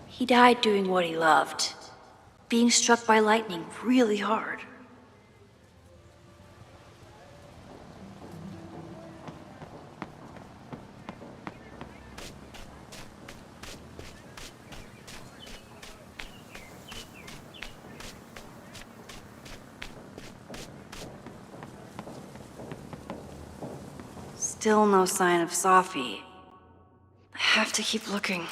He died doing what he loved, being struck by lightning really hard. Still no sign of Safi. I have to keep looking.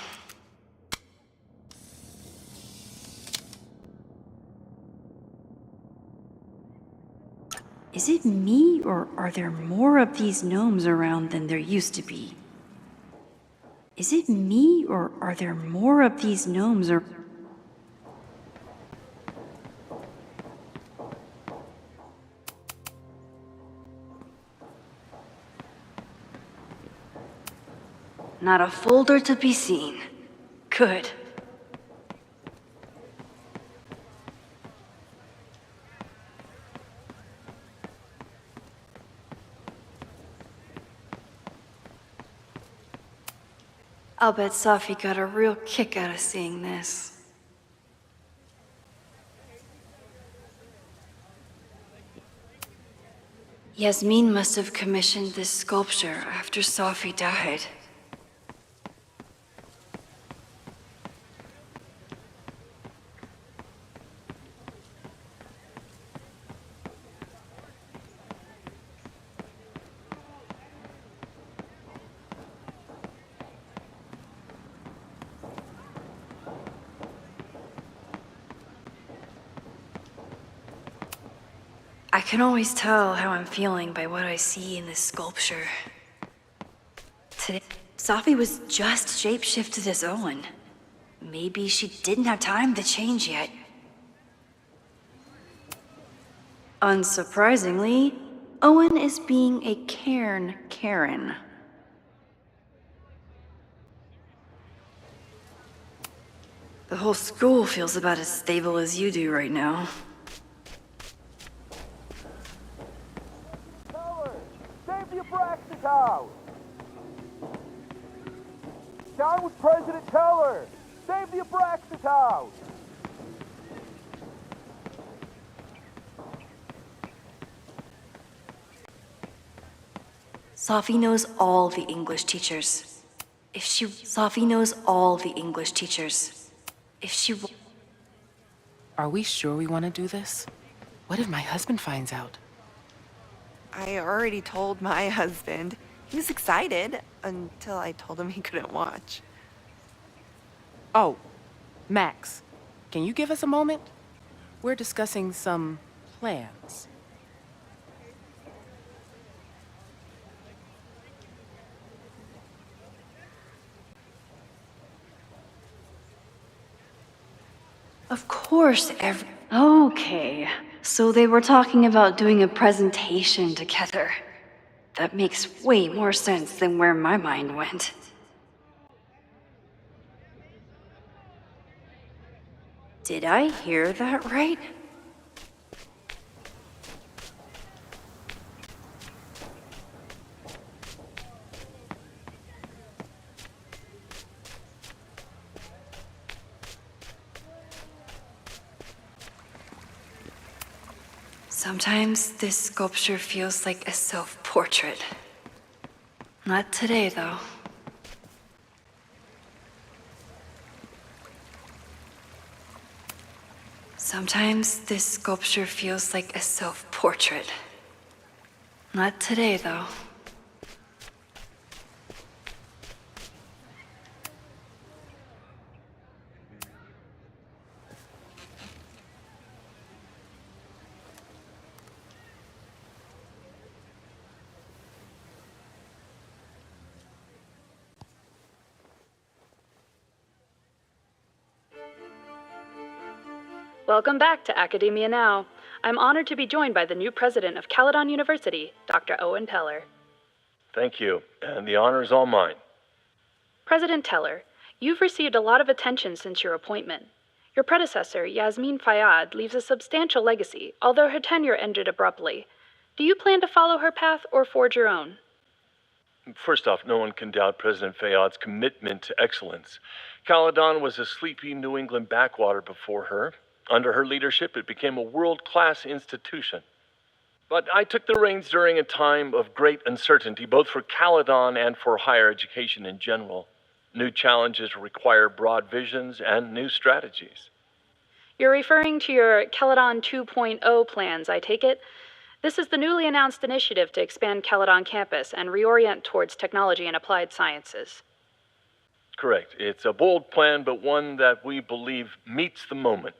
Is it me, or are there more of these gnomes around than there used to be? Is it me, or are there more of these gnomes around? Not a folder to be seen. Good. I'll bet Safi got a real kick out of seeing this. Yasmin must have commissioned this sculpture after Safi died. I can always tell how I'm feeling by what I see in this sculpture. Today, Safi was just shapeshifted as Owen. Maybe she didn't have time to change yet. Unsurprisingly, Owen is being a cairn Karen. The whole school feels about as stable as you do right now. Save the Abraxas House! Down with President Teller! Save the Abraxas House! Safi knows all the English teachers. Safi knows all the English teachers. If she... Are we sure we want to do this? What if my husband finds out? I already told my husband. He was excited until I told him he couldn't watch. Oh, Max, can you give us a moment? We're discussing some plans. Of course, Okay, so they were talking about doing a presentation together. That makes way more sense than where my mind went. Did I hear that right? Sometimes this sculpture feels like a self-portrait. Not today, though. Sometimes this sculpture feels like a self-portrait. Not today, though. Welcome back to Academia Now. I'm honored to be joined by the new president of Caledon University, Dr. Owen Teller. Thank you, and the honor is all mine. President Teller, you've received a lot of attention since your appointment. Your predecessor, Yasmin Fayyad, leaves a substantial legacy, although her tenure ended abruptly. Do you plan to follow her path or forge your own? First off, no one can doubt President Fayyad's commitment to excellence. Caledon was a sleepy New England backwater before her. Under her leadership, it became a world-class institution. But I took the reins during a time of great uncertainty, both for Caledon and for higher education in general. New challenges require broad visions and new strategies. You're referring to your Caledon 2.0 plans, I take it? This is the newly announced initiative to expand Caledon campus and reorient towards technology and applied sciences. Correct. It's a bold plan, but one that we believe meets the moment.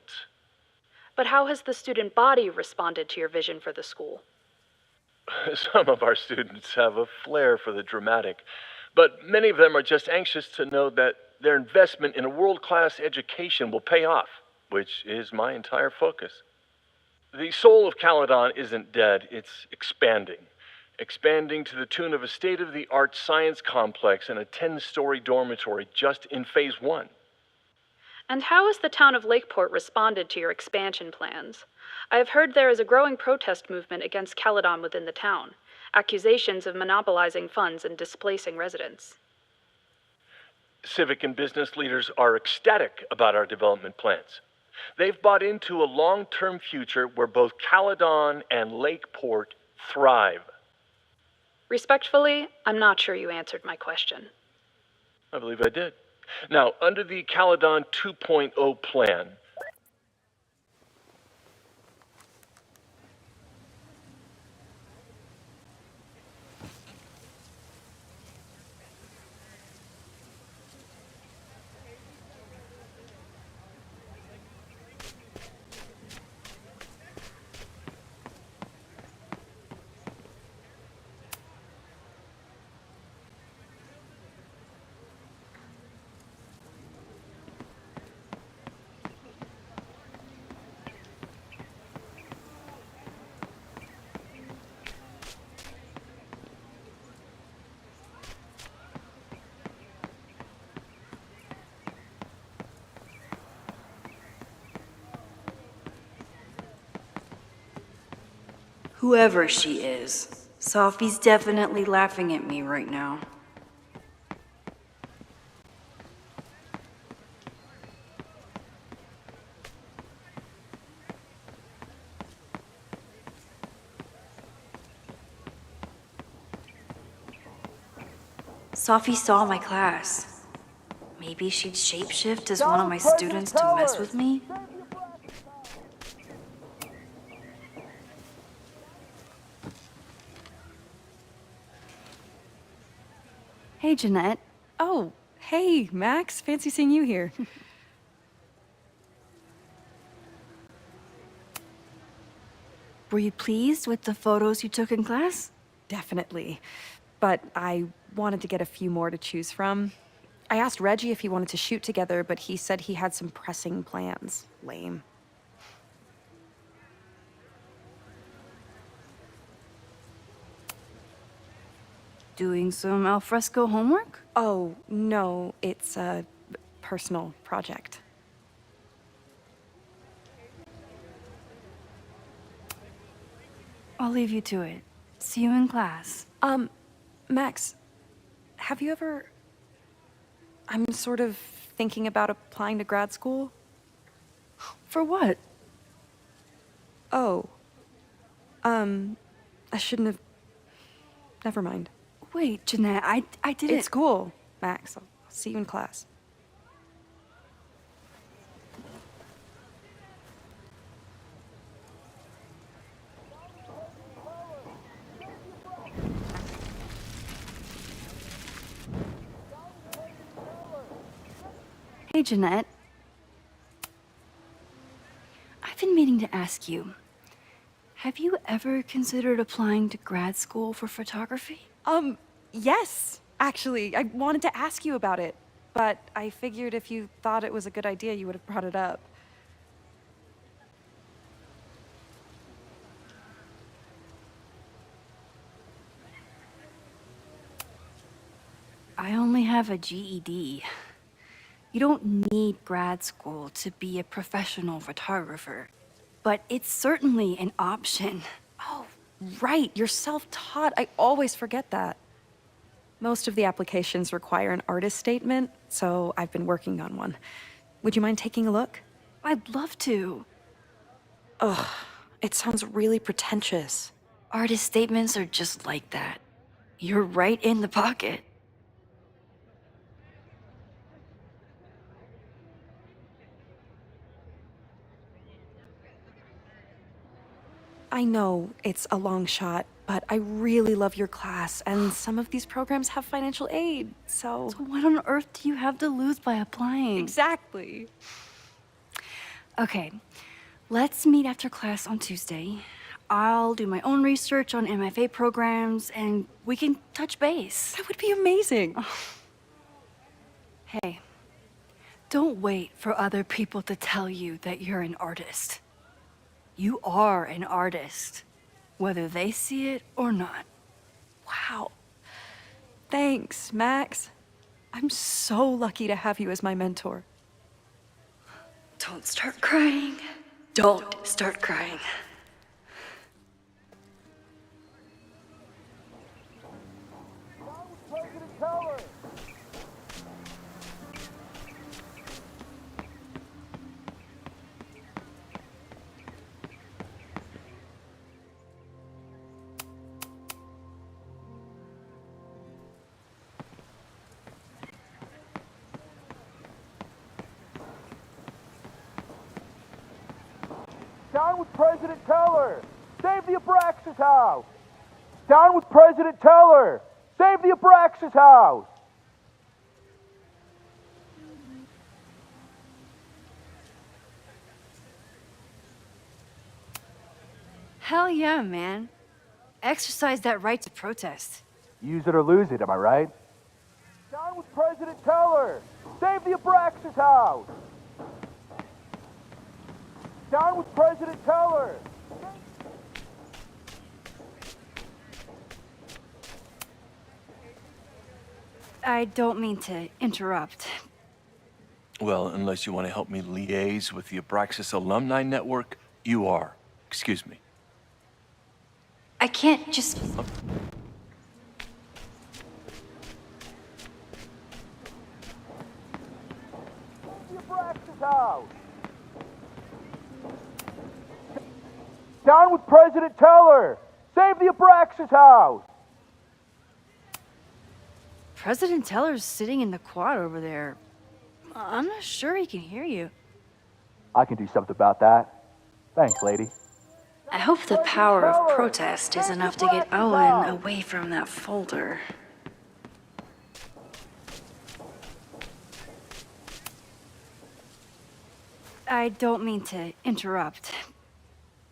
But how has the student body responded to your vision for the school? Some of our students have a flair for the dramatic, but many of them are just anxious to know that their investment in a world-class education will pay off, which is my entire focus. The soul of Caledon isn't dead, it's expanding. Expanding to the tune of a state-of-the-art science complex and a 10-story dormitory just in phase 1. And how has the town of Lakeport responded to your expansion plans? I have heard there is a growing protest movement against Caledon within the town, accusations of monopolizing funds and displacing residents. Civic and business leaders are ecstatic about our development plans. They've bought into a long-term future where both Caledon and Lakeport thrive. Respectfully, I'm not sure you answered my question. I believe I did. Now, under the Caledon 2.0 plan, Whoever she is, Sophie's definitely laughing at me right now. Sophie saw my class. Maybe she'd shapeshift as one of my students to mess with me? Hey, Jeanette. Oh, hey, Max. Fancy seeing you here. Were you pleased with the photos you took in class? Definitely. But I wanted to get a few more to choose from. I asked Reggie if he wanted to shoot together, but he said he had some pressing plans. Lame. Doing some alfresco homework? Oh, no, it's a personal project. I'll leave you to it. See you in class. Max, have you ever... I'm sort of thinking about applying to grad school. For what? Oh. I shouldn't have... Never mind. Wait, Jeanette, I didn't... It's cool, Max. I'll see you in class. Hey, Jeanette. I've been meaning to ask you, have you ever considered applying to grad school for photography? Yes, actually. I wanted to ask you about it, but I figured if you thought it was a good idea, you would have brought it up. I only have a GED. You don't need grad school to be a professional photographer, but it's certainly an option. Oh, right, you're self-taught. I always forget that. Most of the applications require an artist statement, so I've been working on one. Would you mind taking a look? I'd love to. Ugh, it sounds really pretentious. Artist statements are just like that. You're right in the pocket. I know it's a long shot, but I really love your class, and some of these programs have financial aid, so... So what on earth do you have to lose by applying? Exactly. Okay, let's meet after class on Tuesday. I'll do my own research on MFA programs, and we can touch base. That would be amazing. Hey, don't wait for other people to tell you that you're an artist. You are an artist, whether they see it or not. Wow. Thanks, Max. I'm so lucky to have you as my mentor. Don't start crying. Don't start crying. President Keller! Down with President Teller! Save the Abraxas house! Down with President Teller! Save the Abraxas house! Hell yeah, man. Exercise that right to protest. Use it or lose it, am I right? Down with President Teller! Save the Abraxas house! Down with President Teller! I don't mean to interrupt. Well, unless you want to help me liaise with the Abraxas Alumni Network, you are. Excuse me. I can't just... The Abraxas house! Down with President Teller! Save the Abraxas house! President Teller's sitting in the quad over there. I'm not sure he can hear you. I can do something about that. Thanks, lady. I hope the power of protest is enough to get Owen away from that folder. I don't mean to interrupt.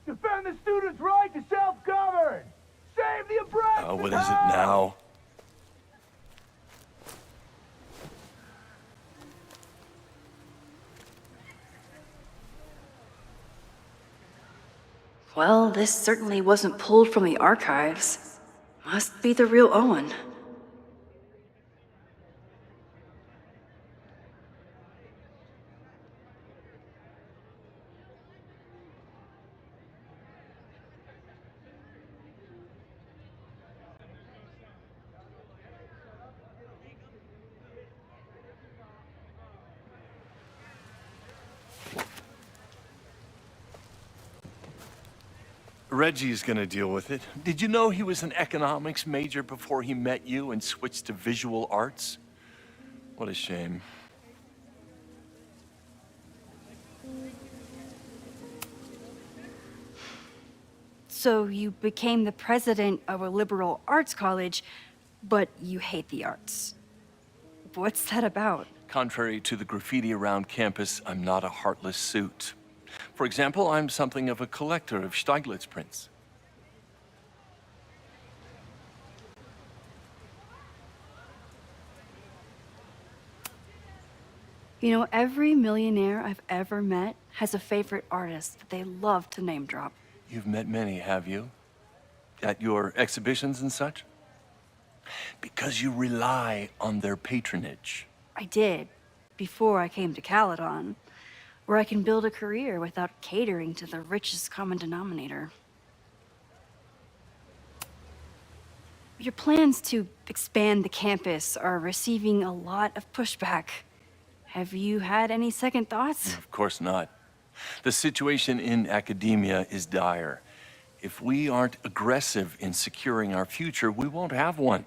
Defend the students' right to self-govern! Save the Abraxas What is it now? Well, this certainly wasn't pulled from the archives. Must be the real Owen. Reggie's gonna deal with it. Did you know he was an economics major before he met you and switched to visual arts? What a shame. So you became the president of a liberal arts college, but you hate the arts. What's that about? Contrary to the graffiti around campus, I'm not a heartless suit. For example, I'm something of a collector of Stieglitz prints. You know, every millionaire I've ever met has a favorite artist that they love to name drop. You've met many, have you? At your exhibitions and such? Because you rely on their patronage. I did, before I came to Caledon, where I can build a career without catering to the richest common denominator. Your plans to expand the campus are receiving a lot of pushback. Have you had any second thoughts? Of course not. The situation in academia is dire. If we aren't aggressive in securing our future, we won't have one.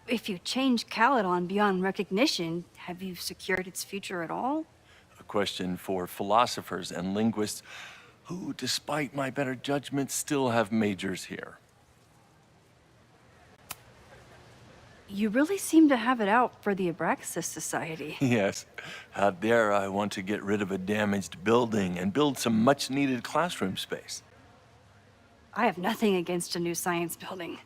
If you change Caledon beyond recognition, have you secured its future at all? A question for philosophers and linguists who, despite my better judgment, still have majors here. You really seem to have it out for the Abraxas Society. Yes. Out there, I want to get rid of a damaged building and build some much-needed classroom space. I have nothing against a new science building.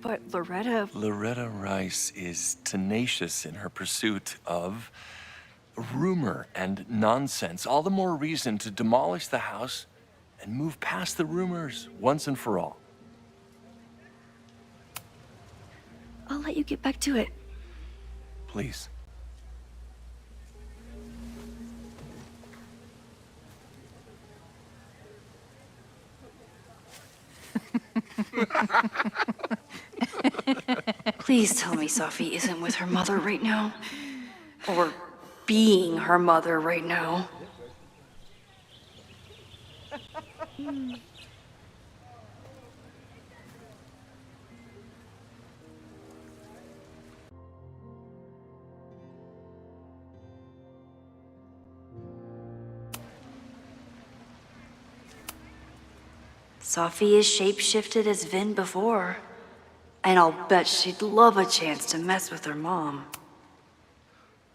But Loretta Rice is tenacious in her pursuit of rumor and nonsense. All the more reason to demolish the house and move past the rumors once and for all. I'll let you get back to it. Please. Please tell me Safi isn't with her mother right now. Or being her mother right now. Safi is shapeshifted as Vin before. And I'll bet she'd love a chance to mess with her mom.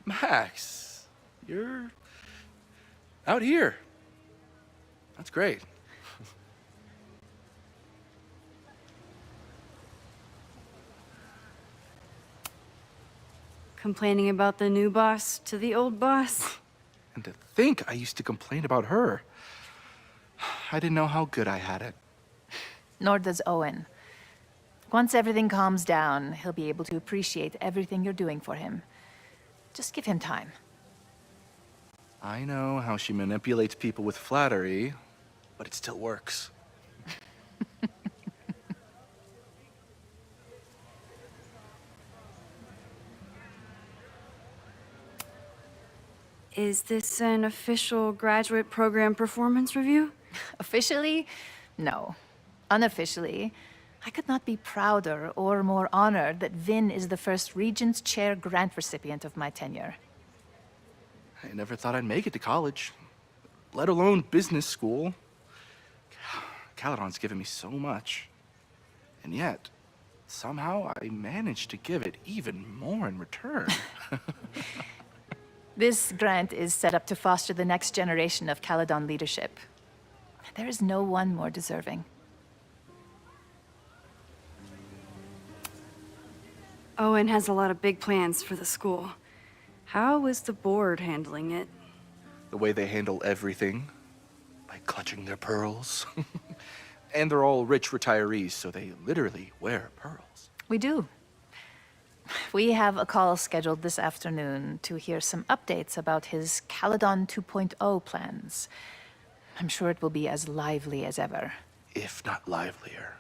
Max, you're out here. That's great. Complaining about the new boss to the old boss? And to think I used to complain about her. I didn't know how good I had it. Nor does Owen. Once everything calms down, he'll be able to appreciate everything you're doing for him. Just give him time. I know how she manipulates people with flattery, but it still works. Is this an official graduate program performance review? Officially? No. Unofficially, I could not be prouder or more honored that Vin is the first Regents Chair grant recipient of my tenure. I never thought I'd make it to college, let alone business school. Caledon's given me so much. And yet, somehow I managed to give it even more in return. This grant is set up to foster the next generation of Caledon leadership. There is no one more deserving. Owen has a lot of big plans for the school. How is the board handling it? The way they handle everything, by clutching their pearls. And they're all rich retirees, so they literally wear pearls. We do. We have a call scheduled this afternoon to hear some updates about his Caledon 2.0 plans. I'm sure it will be as lively as ever. If not livelier.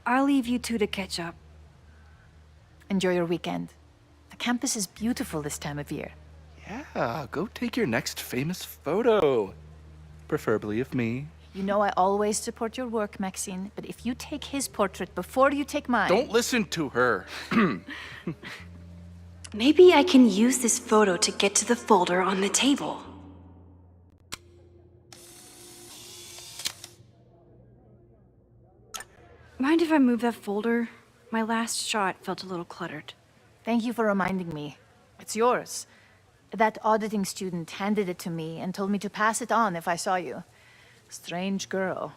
I'll leave you two to catch up. Enjoy your weekend. The campus is beautiful this time of year. Yeah, go take your next famous photo. Preferably of me. You know I always support your work, Maxine, but if you take his portrait before you take mine... Don't listen to her. Maybe I can use this photo to get to the folder on the table. Mind if I move that folder? My last shot felt a little cluttered. Thank you for reminding me. It's yours. That auditing student handed it to me and told me to pass it on if I saw you. Strange girl.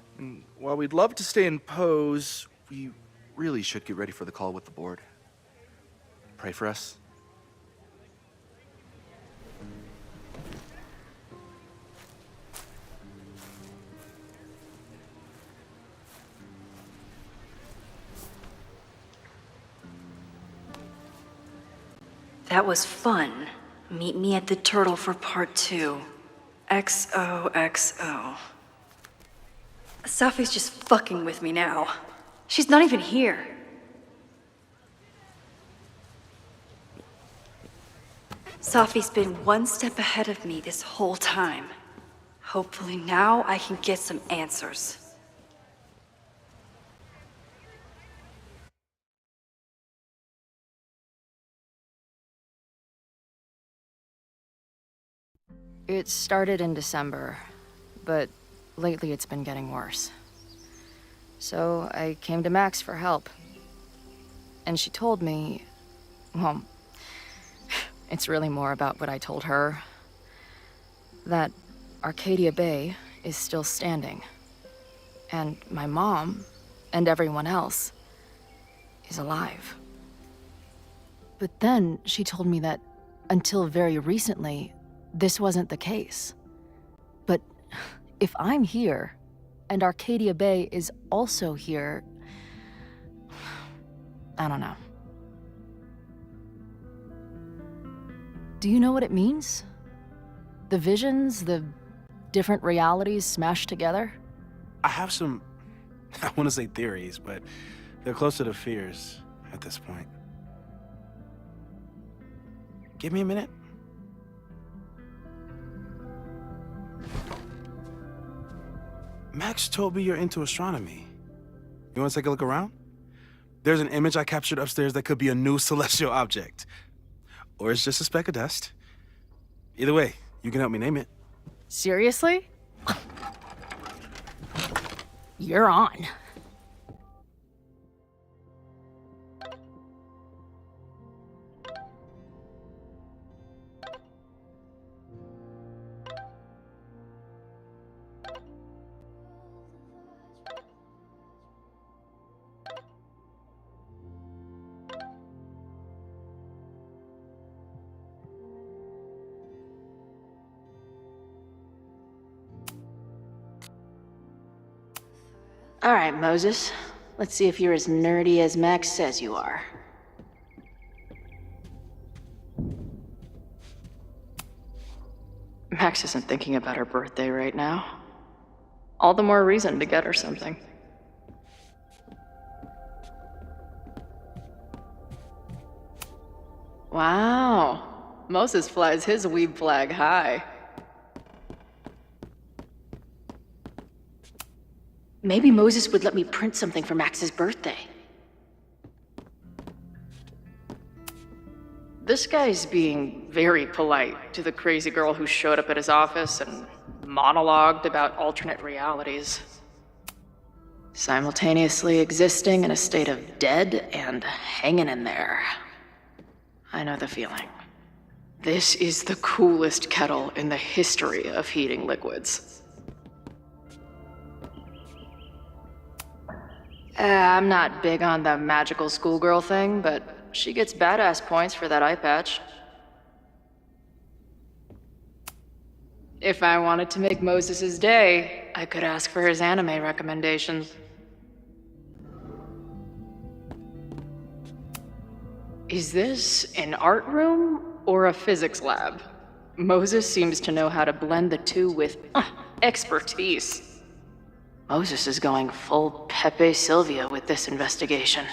While we'd love to stay in pose, we really should get ready for the call with the board. Pray for us. That was fun. Meet me at the Turtle for part 2. XOXO. Safi's just fucking with me now. She's not even here. Safi's been one step ahead of me this whole time. Hopefully now I can get some answers. It started in December, but lately it's been getting worse. So I came to Max for help. And she told me, well, it's really more about what I told her, that Arcadia Bay is still standing. And my mom, and everyone else, is alive. But then she told me that until very recently, this wasn't the case. But if I'm here, and Arcadia Bay is also here, I don't know. Do you know what it means? The visions, the different realities smashed together? I have some, I want to say theories, but they're closer to fears at this point. Give me a minute. Max told me you're into astronomy. You want to take a look around? There's an image I captured upstairs that could be a new celestial object. Or it's just a speck of dust. Either way, you can help me name it. Seriously? You're on. All right, Moses. Let's see if you're as nerdy as Max says you are. Max isn't thinking about her birthday right now. All the more reason to get her something. Wow. Moses flies his weeb flag high. Maybe Moses would let me print something for Max's birthday. This guy's being very polite to the crazy girl who showed up at his office and monologued about alternate realities. Simultaneously existing in a state of dead and hanging in there. I know the feeling. This is the coolest kettle in the history of heating liquids. I'm not big on the magical schoolgirl thing, but she gets badass points for that eye patch. If I wanted to make Moses' day, I could ask for his anime recommendations. Is this an art room or a physics lab? Moses seems to know how to blend the two with expertise. Moses is going full Pepe Silvia with this investigation.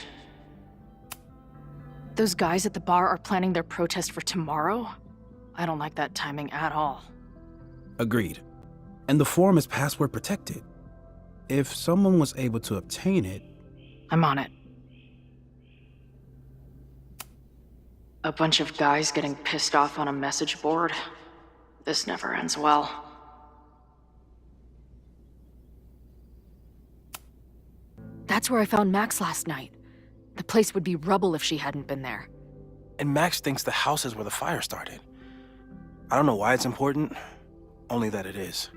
Those guys at the bar are planning their protest for tomorrow? I don't like that timing at all. Agreed. And the forum is password protected. If someone was able to obtain it... I'm on it. A bunch of guys getting pissed off on a message board. This never ends well. That's where I found Max last night. The place would be rubble if she hadn't been there. And Max thinks the house is where the fire started. I don't know why it's important, only that it is.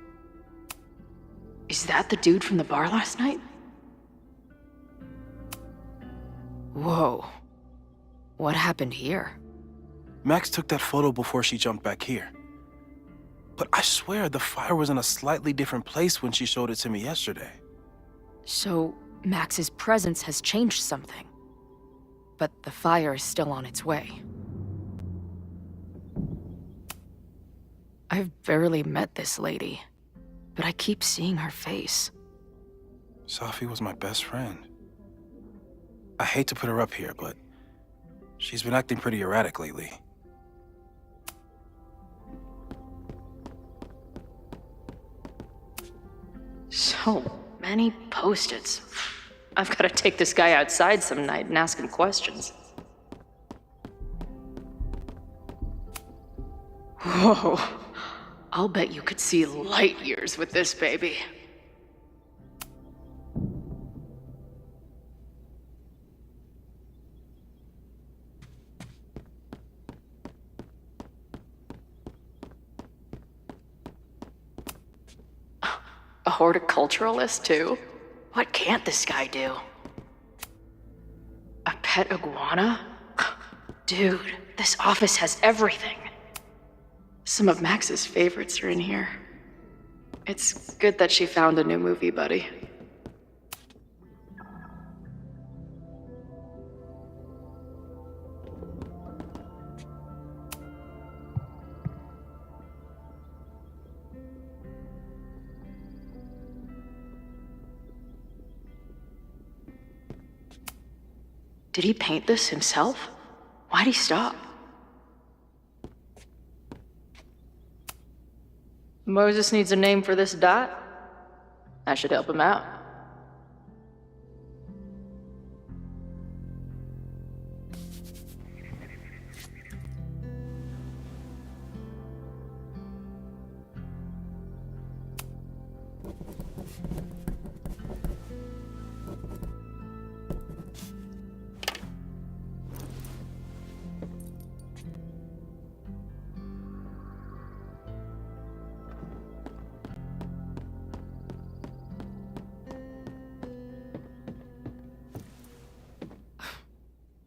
Is that the dude from the bar last night? Whoa. What happened here? Max took that photo before she jumped back here. But I swear the fire was in a slightly different place when she showed it to me yesterday. So, Max's presence has changed something. But the fire is still on its way. I've barely met this lady, but I keep seeing her face. Safi was my best friend. I hate to put her up here, but she's been acting pretty erratic lately. So many post-its. I've got to take this guy outside some night and ask him questions. Whoa. I'll bet you could see light years with this baby. A horticulturalist, too? What can't this guy do? A pet iguana? Dude, this office has everything. Some of Max's favorites are in here. It's good that she found a new movie buddy. Did he paint this himself? Why'd he stop? Moses needs a name for this dot. I should help him out.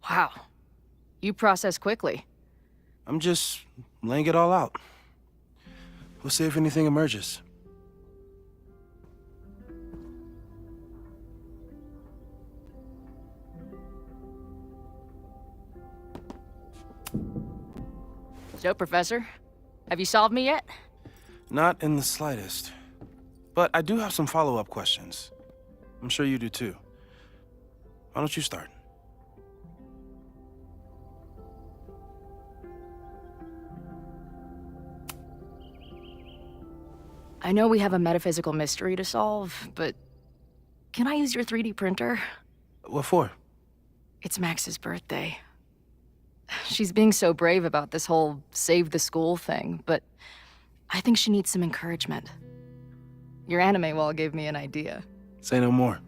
Wow. You process quickly. I'm just laying it all out. We'll see if anything emerges. So, Professor, have you solved me yet? Not in the slightest. But I do have some follow-up questions. I'm sure you do too. Why don't you start? I know we have a metaphysical mystery to solve, but can I use your 3D printer? What for? It's Max's birthday. She's being so brave about this whole save the school thing, but I think she needs some encouragement. Your anime wall gave me an idea. Say no more.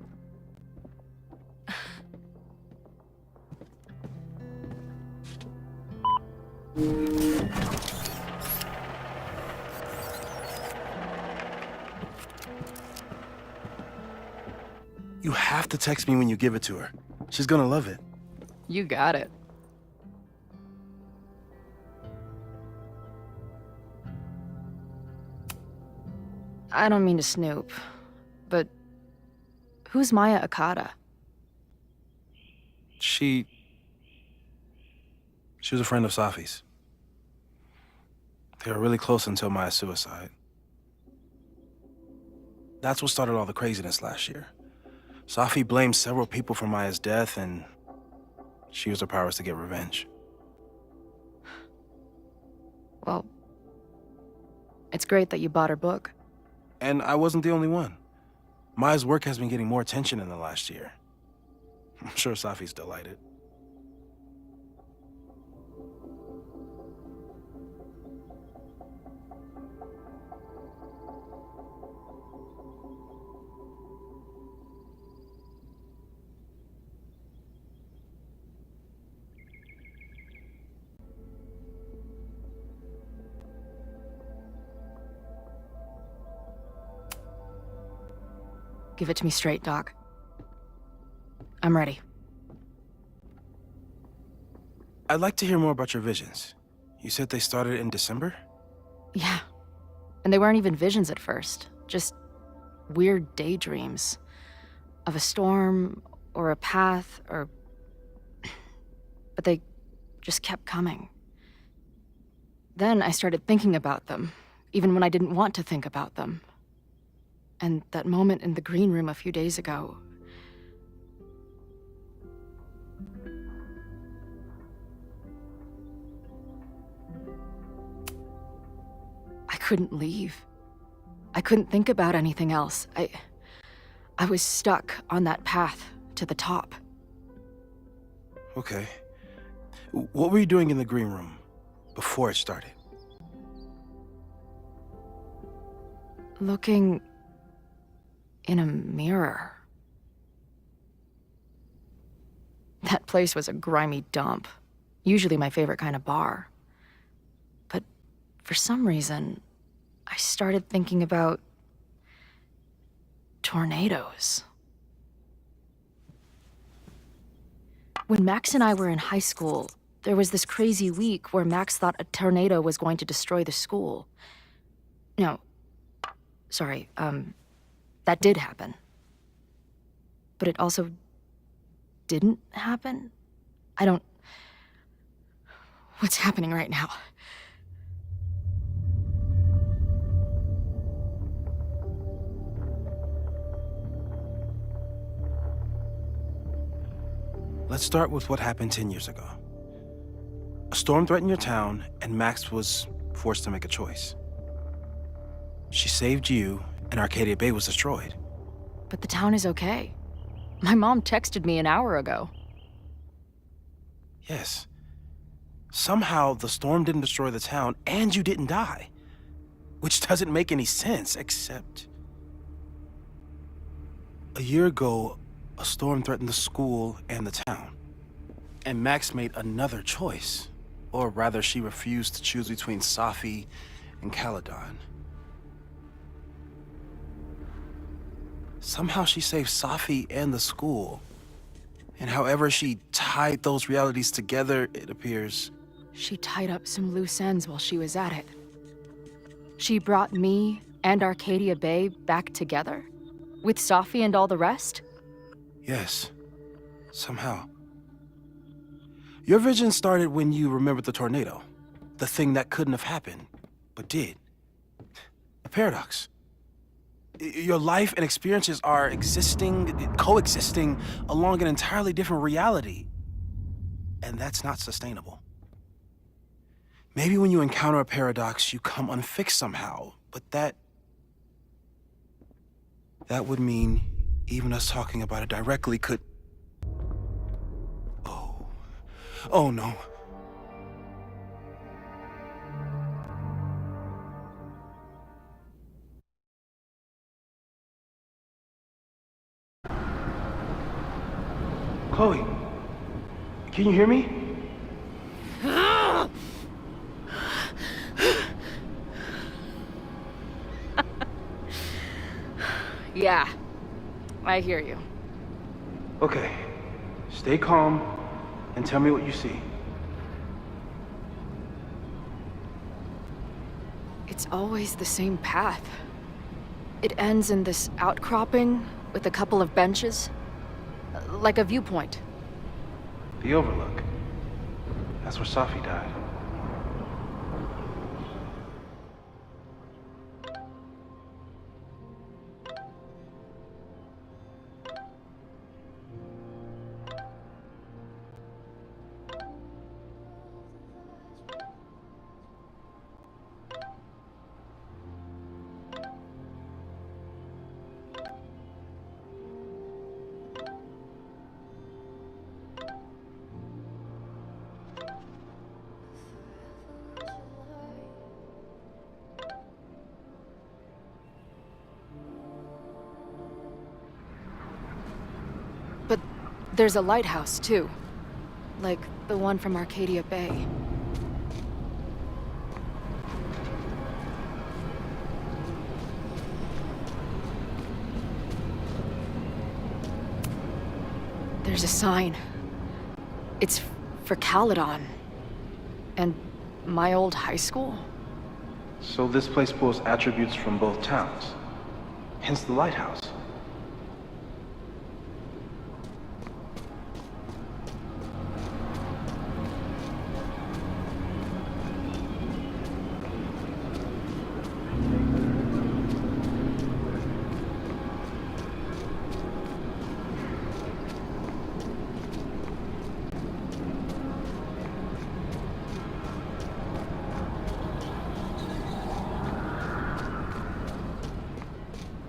You have to text me when you give it to her. She's gonna love it. You got it. I don't mean to snoop, but who's Maya Okada? She was a friend of Safi's. They were really close until Maya's suicide. That's what started all the craziness last year. Safi blamed several people for Maya's death, and she used her powers to get revenge. Well, it's great that you bought her book. And I wasn't the only one. Maya's work has been getting more attention in the last year. I'm sure Safi's delighted. Give it to me straight, Doc. I'm ready. I'd like to hear more about your visions. You said they started in December? Yeah. And they weren't even visions at first. Just weird daydreams. Of a storm, or a path, or... But they just kept coming. Then I started thinking about them, even when I didn't want to think about them. And that moment in the green room a few days ago... I couldn't leave. I couldn't think about anything else. I was stuck on that path to the top. Okay. What were you doing in the green room before it started? Looking in a mirror. That place was a grimy dump. Usually my favorite kind of bar. But for some reason, I started thinking about tornadoes. When Max and I were in high school, there was this crazy week where Max thought a tornado was going to destroy the school. No, sorry, that did happen. But it also didn't happen? What's happening right now? Let's start with what happened 10 years ago. A storm threatened your town, and Max was forced to make a choice. She saved you, and Arcadia Bay was destroyed. But the town is okay. My mom texted me an hour ago. Yes. Somehow, the storm didn't destroy the town, and you didn't die. Which doesn't make any sense, except... A year ago, a storm threatened the school and the town. And Max made another choice. Or rather, she refused to choose between Safi and Caledon. Somehow she saved Safi and the school. And however she tied those realities together, it appears... She tied up some loose ends while she was at it. She brought me and Arcadia Bay back together? With Safi and all the rest? Yes. Somehow. Your vision started when you remembered the tornado. The thing that couldn't have happened, but did. A paradox. Your life and experiences are coexisting along an entirely different reality. And that's not sustainable. Maybe when you encounter a paradox, you come unfixed somehow, but that would mean even us talking about it directly could... Oh no. Chloe, can you hear me? Yeah, I hear you. Okay, stay calm and tell me what you see. It's always the same path. It ends in this outcropping with a couple of benches. Like a viewpoint. The Overlook. That's where Safi died. But there's a lighthouse, too. Like the one from Arcadia Bay. There's a sign. It's for Caledon. And my old high school? So this place pulls attributes from both towns. Hence the lighthouse.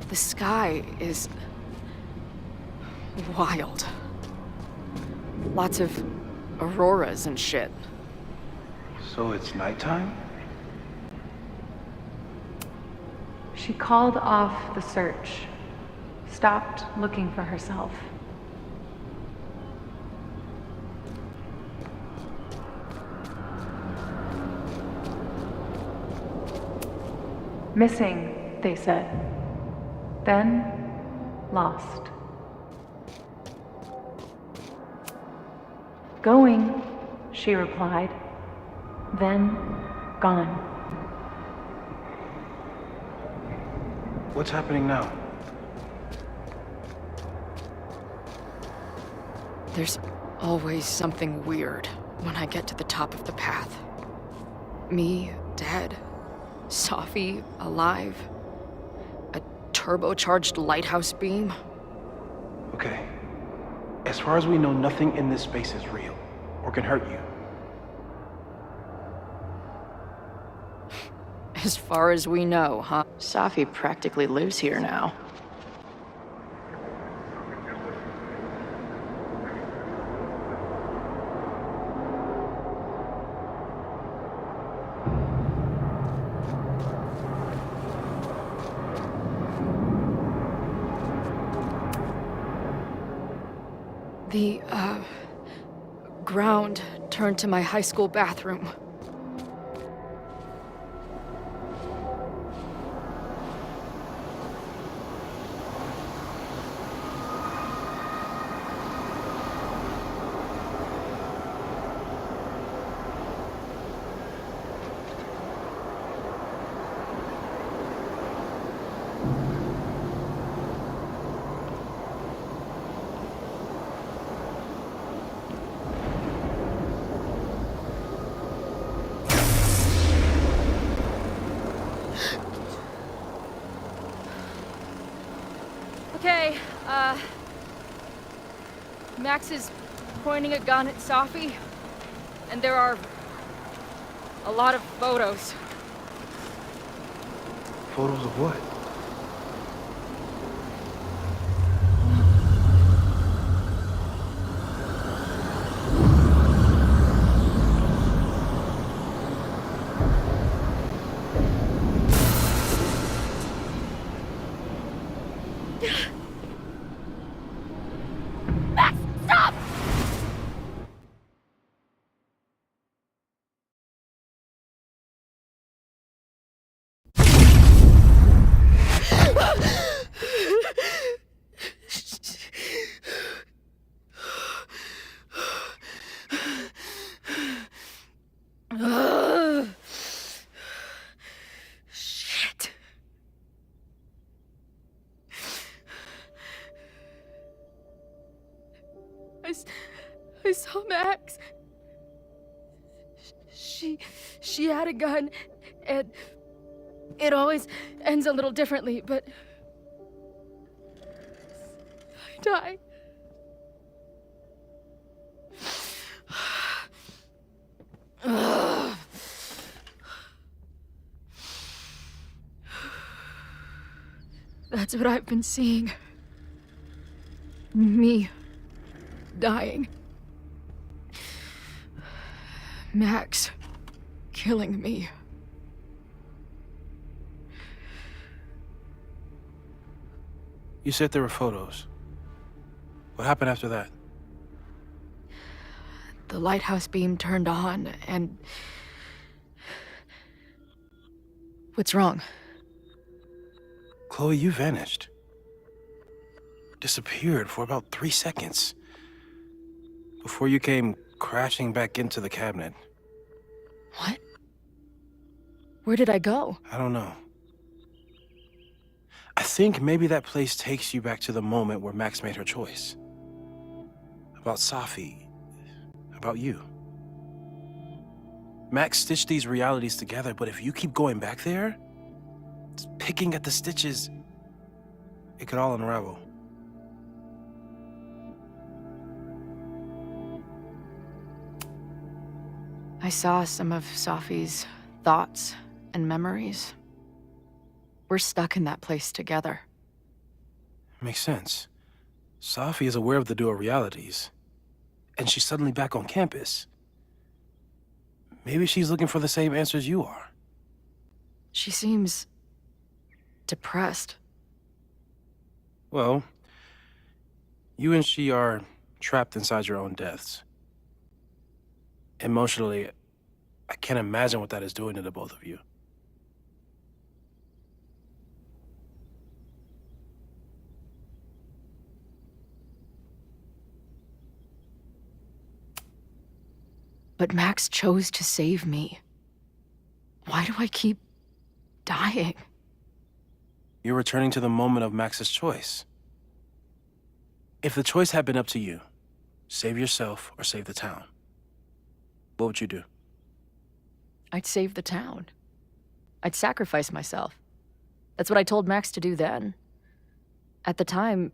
The sky is wild. Lots of auroras and shit. So it's nighttime? She called off the search, stopped looking for herself. Missing, they said. Then, lost. Going, she replied. Then, gone. What's happening now? There's always something weird when I get to the top of the path. Me, dead. Safi, alive. A turbocharged lighthouse beam. Okay. As far as we know, nothing in this space is real, or can hurt you. As far as we know, huh? Safi practically lives here now. The, ground turned to my high school bathroom. Okay, Max is pointing a gun at Safi, and there are a lot of photos. Photos of what? Max, stop! Shit. I saw Max. She had a gun, and it always ends a little differently, but I died. That's what I've been seeing. Me dying. Max killing me. You said there were photos. What happened after that? The lighthouse beam turned on, and... What's wrong? Chloe, you vanished. Disappeared for about 3 seconds. Before you came crashing back into the cabinet. What? Where did I go? I don't know. I think maybe that place takes you back to the moment where Max made her choice. About Safi. About you. Max stitched these realities together, but if you keep going back there, picking at the stitches, it could all unravel. I saw some of Safi's thoughts and memories. We're stuck in that place together. Makes sense. Safi is aware of the dual realities, and she's suddenly back on campus. Maybe she's looking for the same answers you are. She seems depressed. Well, you and she are trapped inside your own deaths. Emotionally, I can't imagine what that is doing to the both of you. But Max chose to save me. Why do I keep dying? You're returning to the moment of Max's choice. If the choice had been up to you, save yourself or save the town, what would you do? I'd save the town. I'd sacrifice myself. That's what I told Max to do then. At the time,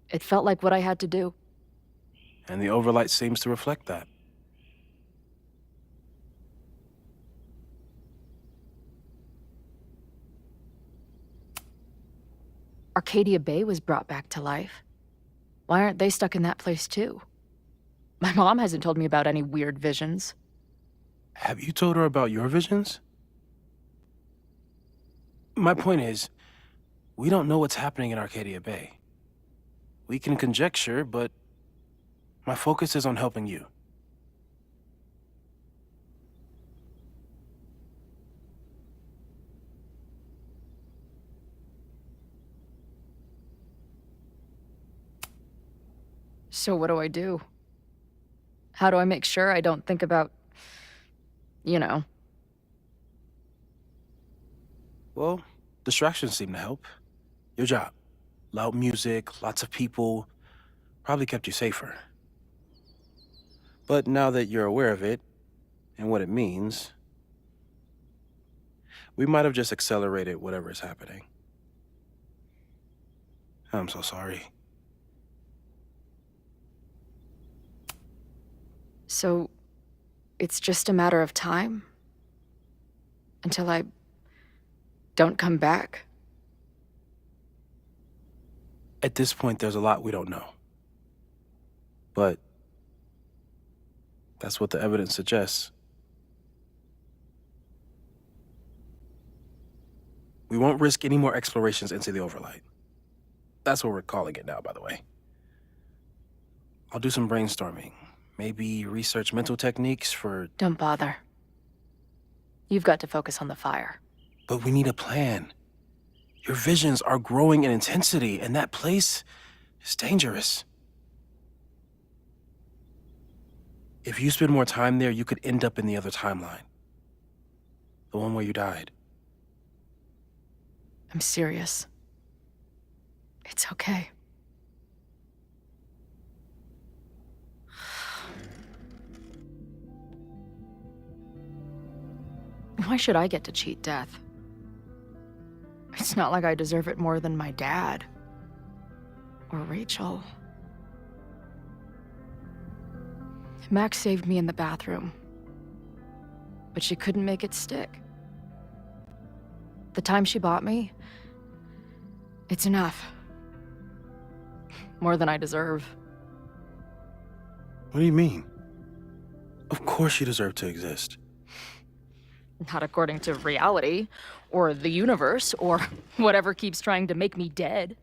it felt like what I had to do. And the overlight seems to reflect that. Arcadia Bay was brought back to life. Why aren't they stuck in that place too? My mom hasn't told me about any weird visions. Have you told her about your visions? My point is, we don't know what's happening in Arcadia Bay. We can conjecture, but my focus is on helping you. So what do I do? How do I make sure I don't think about, you know? Well, distractions seem to help. Your job. Loud music, lots of people, probably kept you safer. But now that you're aware of it, and what it means, we might have just accelerated whatever is happening. I'm so sorry. So, it's just a matter of time? Until I don't come back? At this point, there's a lot we don't know. But that's what the evidence suggests. We won't risk any more explorations into the Overlight. That's what we're calling it now, by the way. I'll do some brainstorming. Maybe research mental techniques for... Don't bother. You've got to focus on the fire. But we need a plan. Your visions are growing in intensity, and that place is dangerous. If you spend more time there, you could end up in the other timeline. The one where you died. I'm serious. It's okay. Why should I get to cheat death? It's not like I deserve it more than my dad. Or Rachel. Max saved me in the bathroom. But she couldn't make it stick. The time she bought me, it's enough. More than I deserve. What do you mean? Of course you deserve to exist. Not according to reality, or the universe, or whatever keeps trying to make me dead.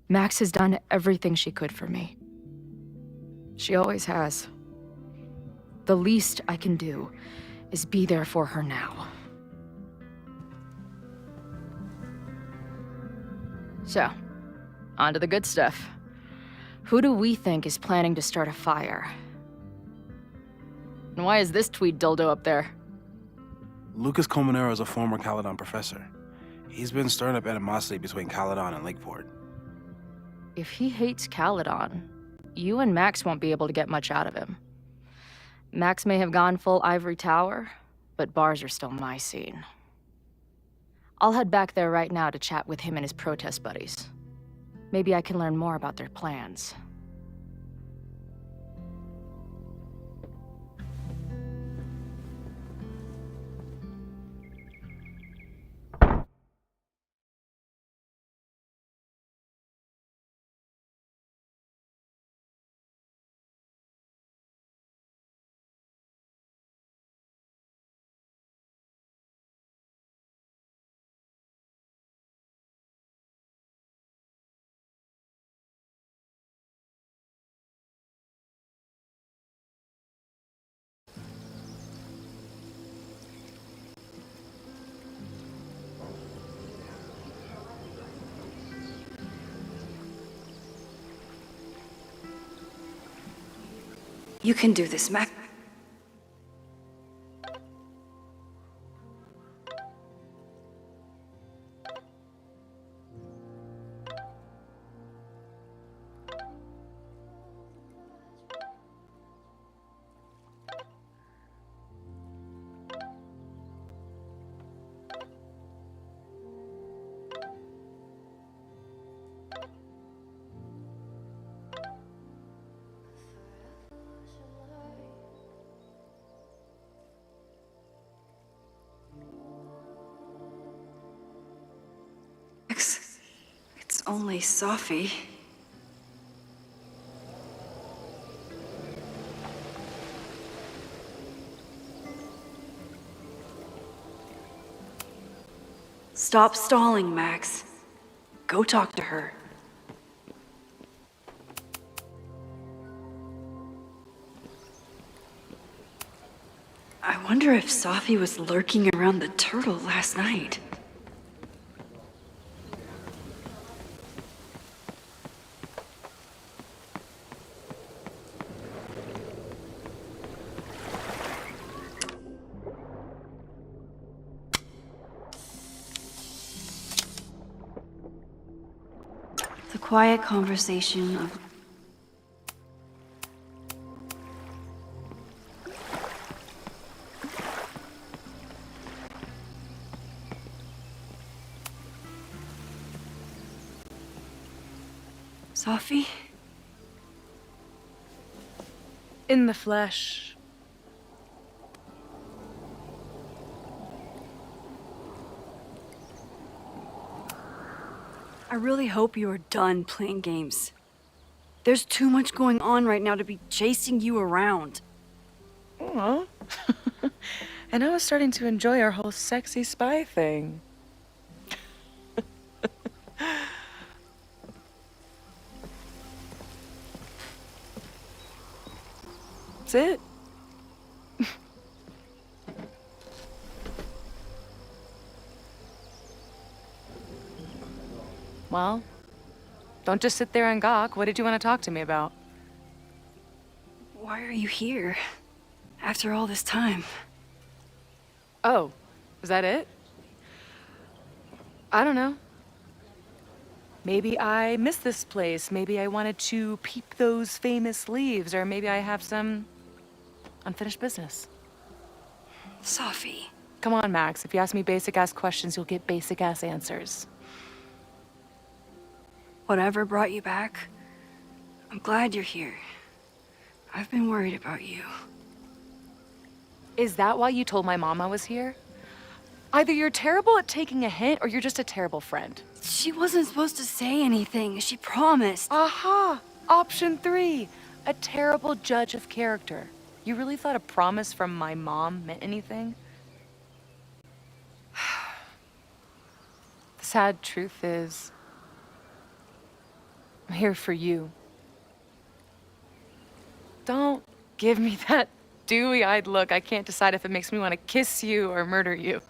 Max has done everything she could for me. She always has. The least I can do is be there for her now. So, on to the good stuff. Who do we think is planning to start a fire? And why is this tweed dildo up there? Lucas Colmenero is a former Caledon professor. He's been stirring up animosity between Caledon and Lakeport. If he hates Caledon, you and Max won't be able to get much out of him. Max may have gone full ivory tower, but bars are still my scene. I'll head back there right now to chat with him and his protest buddies. Maybe I can learn more about their plans. You can do this, Mac. It's only Sophie. Stop stalling, Max. Go talk to her. I wonder if Sophie was lurking around the turtle last night. The quiet conversation of Sophie? In the flesh. I really hope you are done playing games. There's too much going on right now to be chasing you around. Aw. And I was starting to enjoy our whole sexy spy thing. That's it. Well, don't just sit there and gawk. What did you want to talk to me about? Why are you here? After all this time? Oh, is that it? I don't know. Maybe I miss this place. Maybe I wanted to peep those famous leaves, or maybe I have some unfinished business. Safi. Come on, Max. If you ask me basic-ass questions, you'll get basic-ass answers. Whatever brought you back, I'm glad you're here. I've been worried about you. Is that why you told my mom I was here? Either you're terrible at taking a hint, or you're just a terrible friend. She wasn't supposed to say anything. She promised. Aha! Option 3. A terrible judge of character. You really thought a promise from my mom meant anything? The sad truth is, I'm here for you. Don't give me that dewy-eyed look. I can't decide if it makes me want to kiss you or murder you.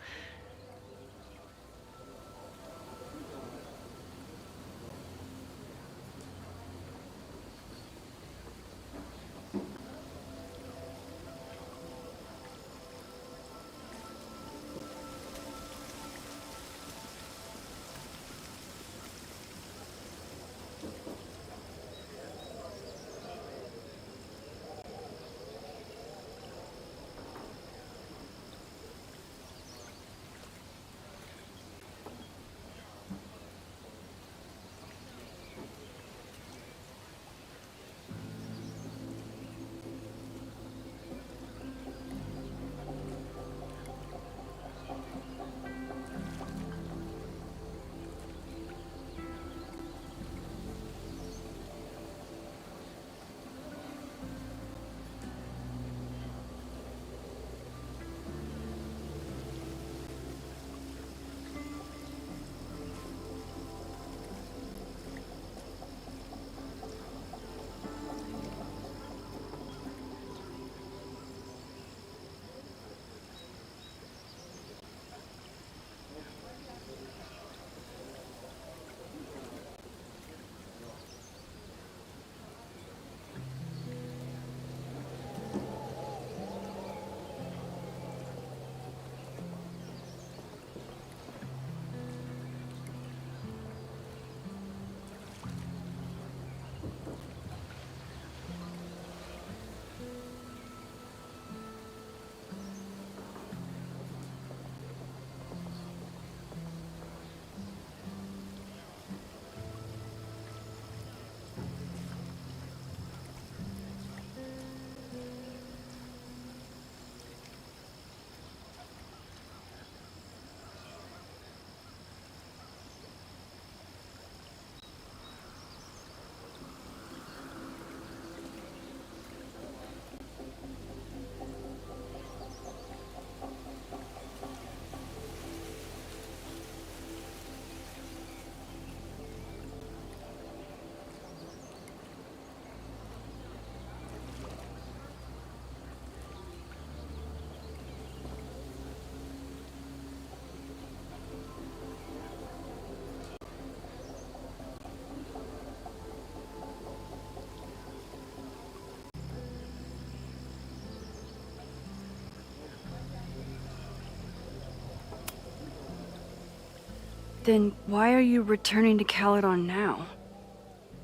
Then why are you returning to Caledon now?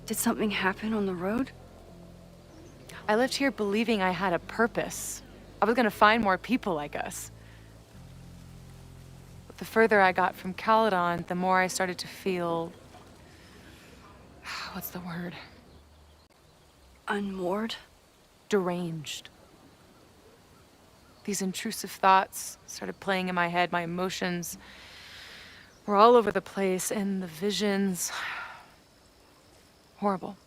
Did something happen on the road? I left here believing I had a purpose. I was gonna find more people like us. But the further I got from Caledon, the more I started to feel... what's the word? Unmoored? Deranged. These intrusive thoughts started playing in my head. My emotions were all over the place, and the visions... horrible.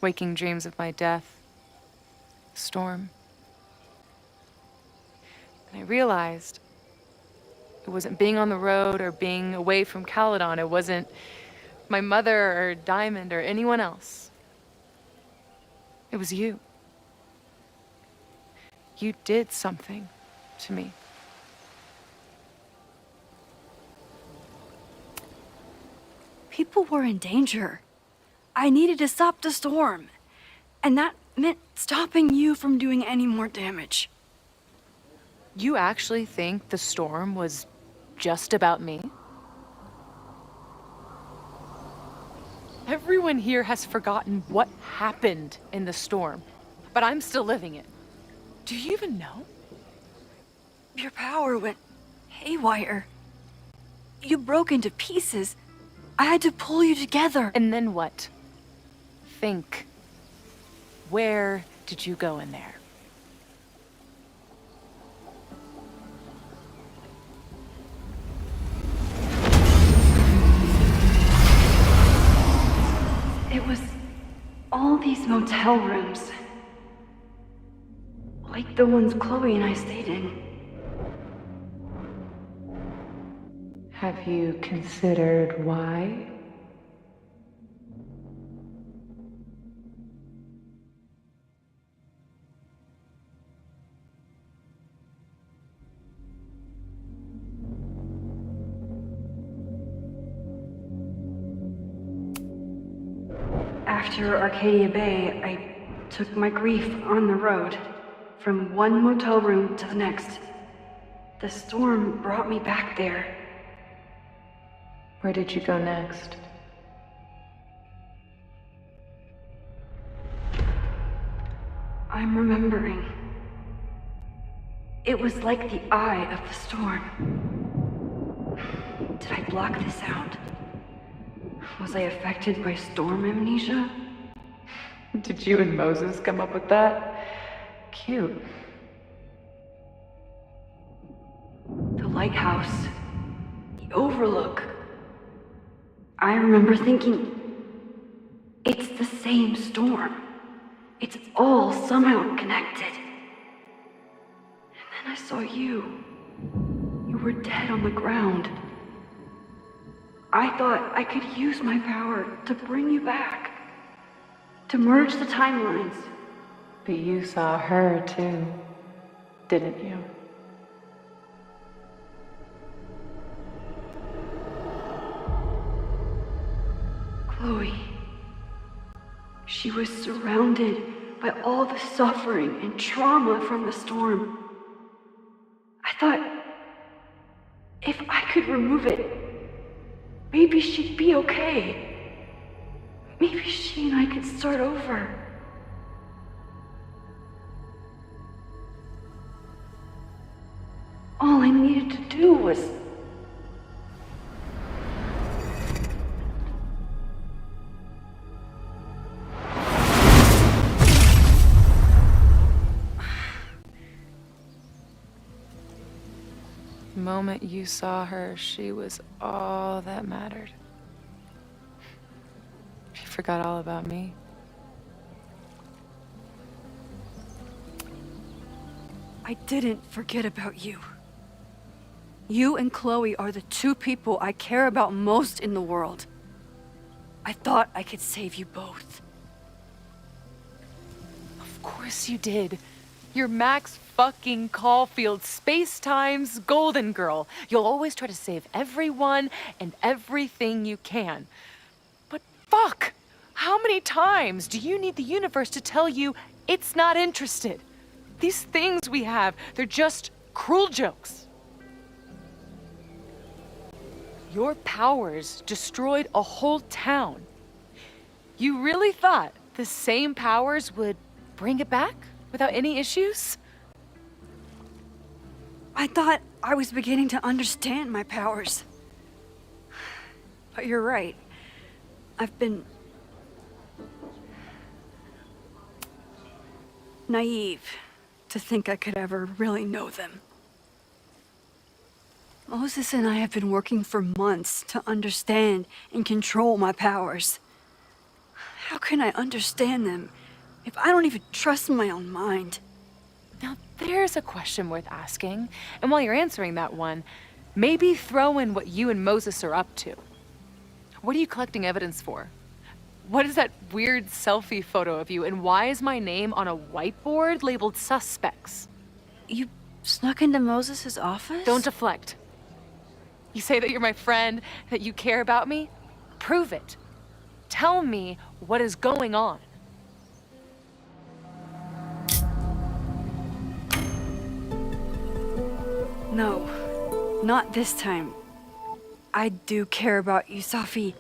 Waking dreams of my death. Storm. And I realized it wasn't being on the road or being away from Caledon. It wasn't my mother or Diamond or anyone else. It was you. You did something to me. People were in danger. I needed to stop the storm. And that meant stopping you from doing any more damage. You actually think the storm was just about me? Everyone here has forgotten what happened in the storm, but I'm still living it. Do you even know? Your power went haywire. You broke into pieces. I had to pull you together. And then what? Think. Where did you go in there? It was all these motel rooms. Like the ones Chloe and I stayed in. Have you considered why? After Arcadia Bay, I took my grief on the road, from one motel room to the next. The storm brought me back there. Where did you go next? I'm remembering. It was like the eye of the storm. Did I block this out? Was I affected by storm amnesia? Did you and Moses come up with that? Cute. The lighthouse. The overlook. I remember thinking, it's the same storm. It's all somehow connected. And then I saw you. You were dead on the ground. I thought I could use my power to bring you back. To merge the timelines. But you saw her too, didn't you? Chloe. She was surrounded by all the suffering and trauma from the storm. I thought, if I could remove it, maybe she'd be okay. Maybe she and I could start over. All I needed to do was... The moment you saw her, she was all that mattered. She forgot all about me. I didn't forget about you. You and Chloe are the two people I care about most in the world. I thought I could save you both. Of course you did. You're Max fucking Caulfield, Space-Time's golden girl. You'll always try to save everyone and everything you can. But fuck! How many times do you need the universe to tell you it's not interested? These things we have, they're just cruel jokes. Your powers destroyed a whole town. You really thought the same powers would bring it back without any issues? I thought I was beginning to understand my powers. But you're right. I've been... naive to think I could ever really know them. Moses and I have been working for months to understand and control my powers. How can I understand them if I don't even trust my own mind? Now, there's a question worth asking. And while you're answering that one, maybe throw in what you and Moses are up to. What are you collecting evidence for? What is that weird selfie photo of you? And why is my name on a whiteboard labeled suspects? You snuck into Moses' office? Don't deflect. You say that you're my friend, that you care about me? Prove it. Tell me what is going on. No, not this time. I do care about you, Safi,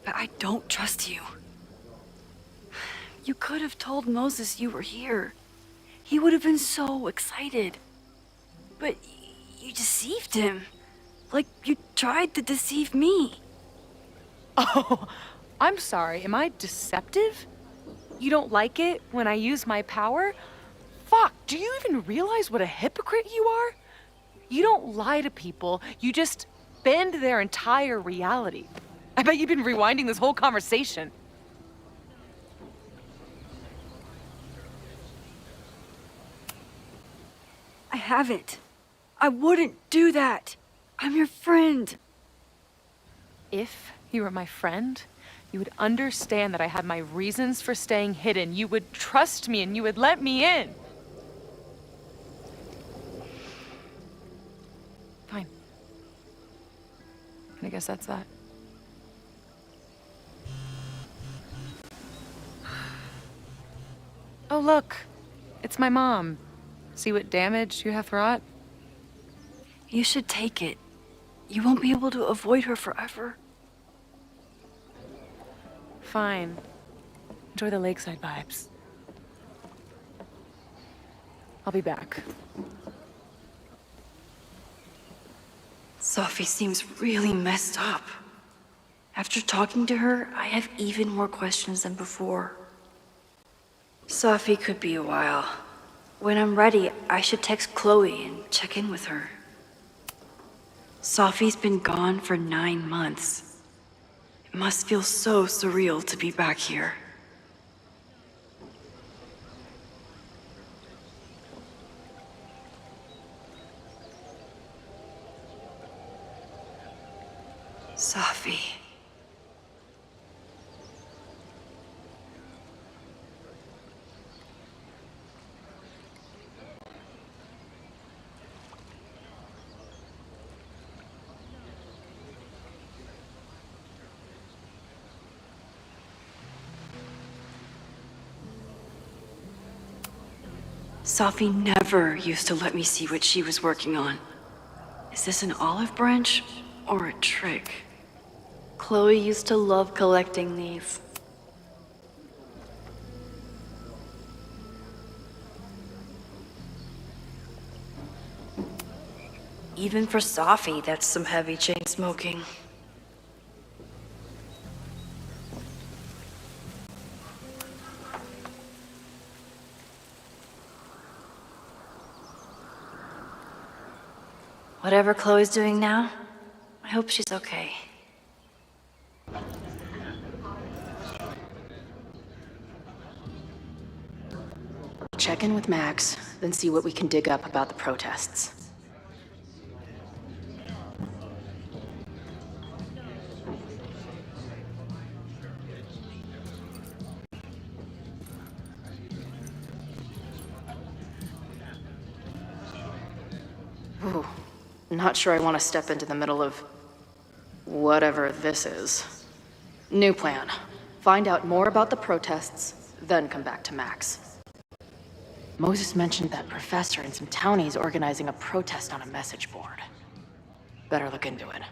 but I don't trust you. You could have told Moses you were here. He would have been so excited. But you deceived him. Like you tried to deceive me. Oh, I'm sorry. Am I deceptive? You don't like it when I use my power? Fuck, do you even realize what a hypocrite you are? You don't lie to people, you just bend their entire reality. I bet you've been rewinding this whole conversation. I haven't. I wouldn't do that. I'm your friend. If you were my friend, you would understand that I had my reasons for staying hidden. You would trust me and you would let me in. Fine. I guess that's that. Oh, look. It's my mom. See what damage you have wrought? You should take it. You won't be able to avoid her forever. Fine. Enjoy the lakeside vibes. I'll be back. Sophie seems really messed up. After talking to her, I have even more questions than before. Sophie could be a while. When I'm ready, I should text Chloe and check in with her. Sophie's been gone for 9 months. It must feel so surreal to be back here. Sophie. Sophie never used to let me see what she was working on. Is this an olive branch or a trick? Chloe used to love collecting these. Even for Sophie, that's some heavy chain smoking. Whatever Chloe's doing now, I hope she's okay. Check in with Max, then see what we can dig up about the protests. Ooh, not sure I want to step into the middle of whatever this is. New plan. Find out more about the protests, then come back to Max. Moses mentioned that professor and some townies organizing a protest on a message board. Better look into it.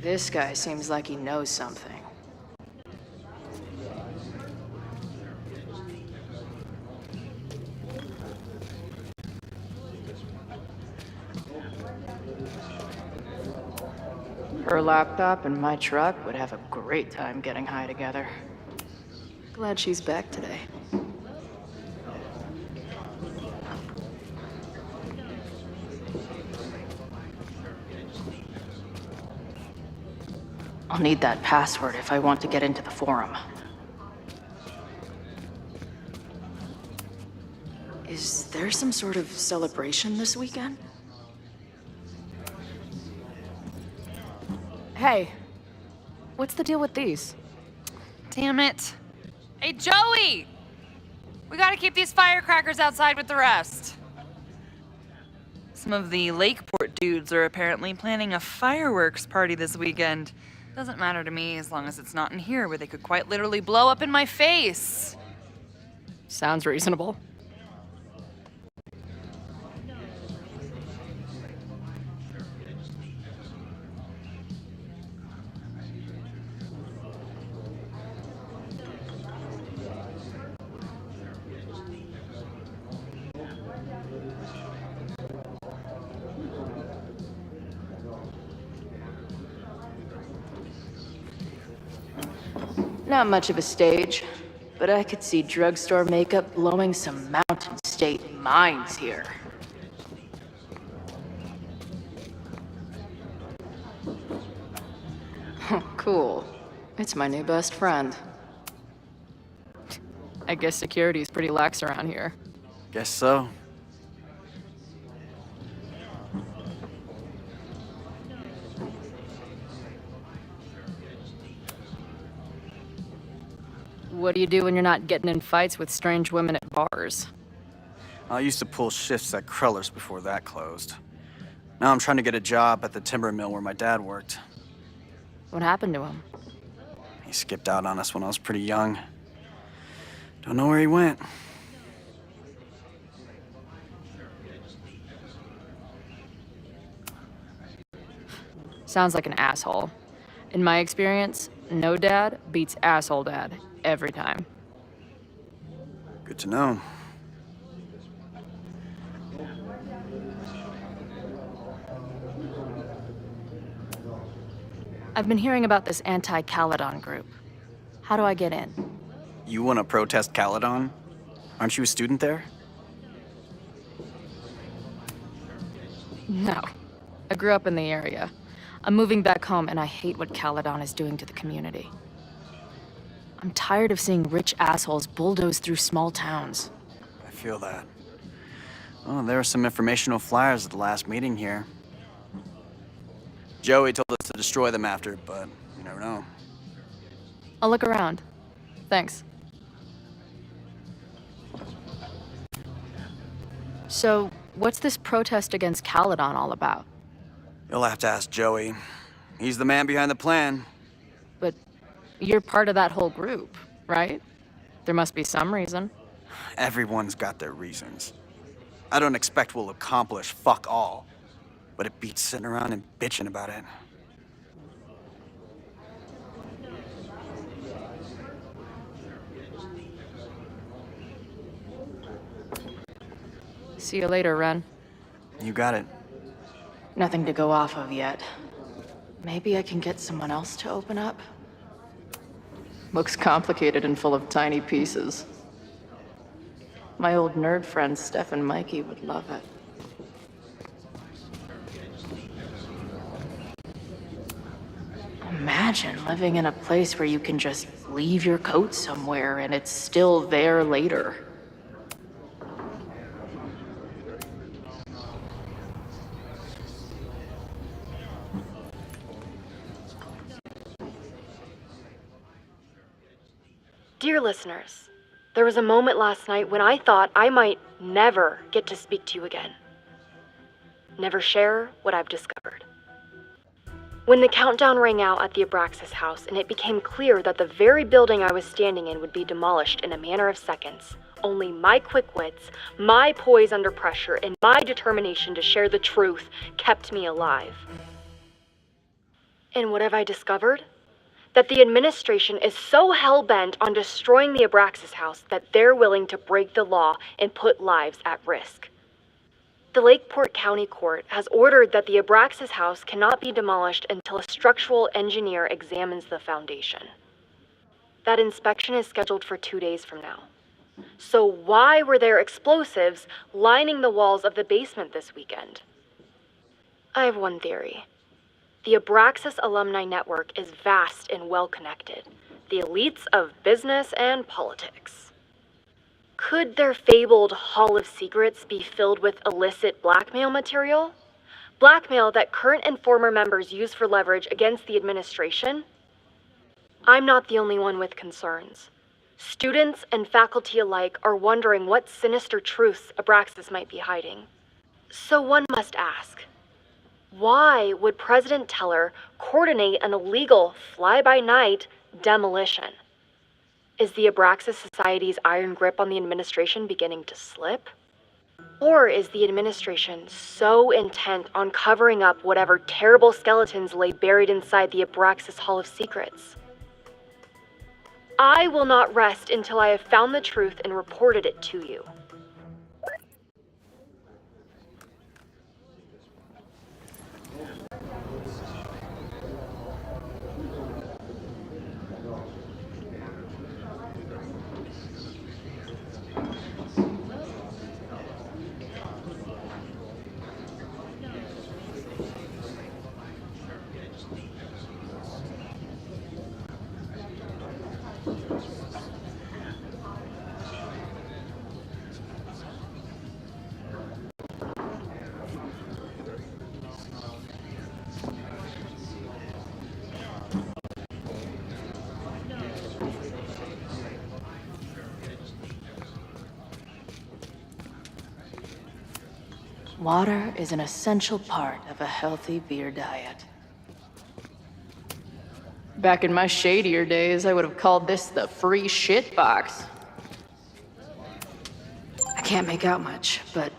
This guy seems like he knows something. Her laptop and my truck would have a great time getting high together. Glad she's back today. I'll need that password if I want to get into the forum. Is there some sort of celebration this weekend? Hey, what's the deal with these? Damn it. Hey, Joey! We gotta keep these firecrackers outside with the rest. Some of the Lakeport dudes are apparently planning a fireworks party this weekend. Doesn't matter to me as long as it's not in here where they could quite literally blow up in my face. Sounds reasonable. Not much of a stage, but I could see drugstore makeup blowing some Mountain State minds here. Cool. It's my new best friend. I guess security's pretty lax around here. Guess so. What do you do when you're not getting in fights with strange women at bars? I used to pull shifts at Kreller's before that closed. Now I'm trying to get a job at the timber mill where my dad worked. What happened to him? He skipped out on us when I was pretty young. Don't know where he went. Sounds like an asshole. In my experience, no dad beats asshole dad every time. Good to know. I've been hearing about this anti-Caledon group. How do I get in? You want to protest Caledon? Aren't you a student there? No. I grew up in the area. I'm moving back home, and I hate what Caledon is doing to the community. I'm tired of seeing rich assholes bulldoze through small towns. I feel that. Oh, there were some informational flyers at the last meeting here. Joey told us to destroy them after, but you never know. I'll look around. Thanks. So, what's this protest against Caledon all about? You'll have to ask Joey. He's the man behind the plan. But you're part of that whole group, right? There must be some reason. Everyone's got their reasons. I don't expect we'll accomplish fuck all, but it beats sitting around and bitching about it. See you later, Ren. You got it. Nothing to go off of yet. Maybe I can get someone else to open up? Looks complicated and full of tiny pieces. My old nerd friends Steph and Mikey would love it. Imagine living in a place where you can just leave your coat somewhere and it's still there later. Dear listeners, there was a moment last night when I thought I might never get to speak to you again. Never share what I've discovered. When the countdown rang out at the Abraxas house and it became clear that the very building I was standing in would be demolished in a matter of seconds, only my quick wits, my poise under pressure, and my determination to share the truth kept me alive. And what have I discovered? That the administration is so hell-bent on destroying the Abraxas house that they're willing to break the law and put lives at risk. The Lakeport County Court has ordered that the Abraxas house cannot be demolished until a structural engineer examines the foundation. That inspection is scheduled for 2 days from now. So why were there explosives lining the walls of the basement this weekend? I have one theory. The Abraxas alumni network is vast and well-connected, the elites of business and politics. Could their fabled Hall of Secrets be filled with illicit blackmail material? Blackmail that current and former members use for leverage against the administration? I'm not the only one with concerns. Students and faculty alike are wondering what sinister truths Abraxas might be hiding. So one must ask, why would President Teller coordinate an illegal fly-by-night demolition? Is the Abraxas Society's iron grip on the administration beginning to slip? Or is the administration so intent on covering up whatever terrible skeletons lay buried inside the Abraxas Hall of Secrets? I will not rest until I have found the truth and reported it to you. Water is an essential part of a healthy beer diet. Back in my shadier days, I would have called this the free shit box. I can't make out much, but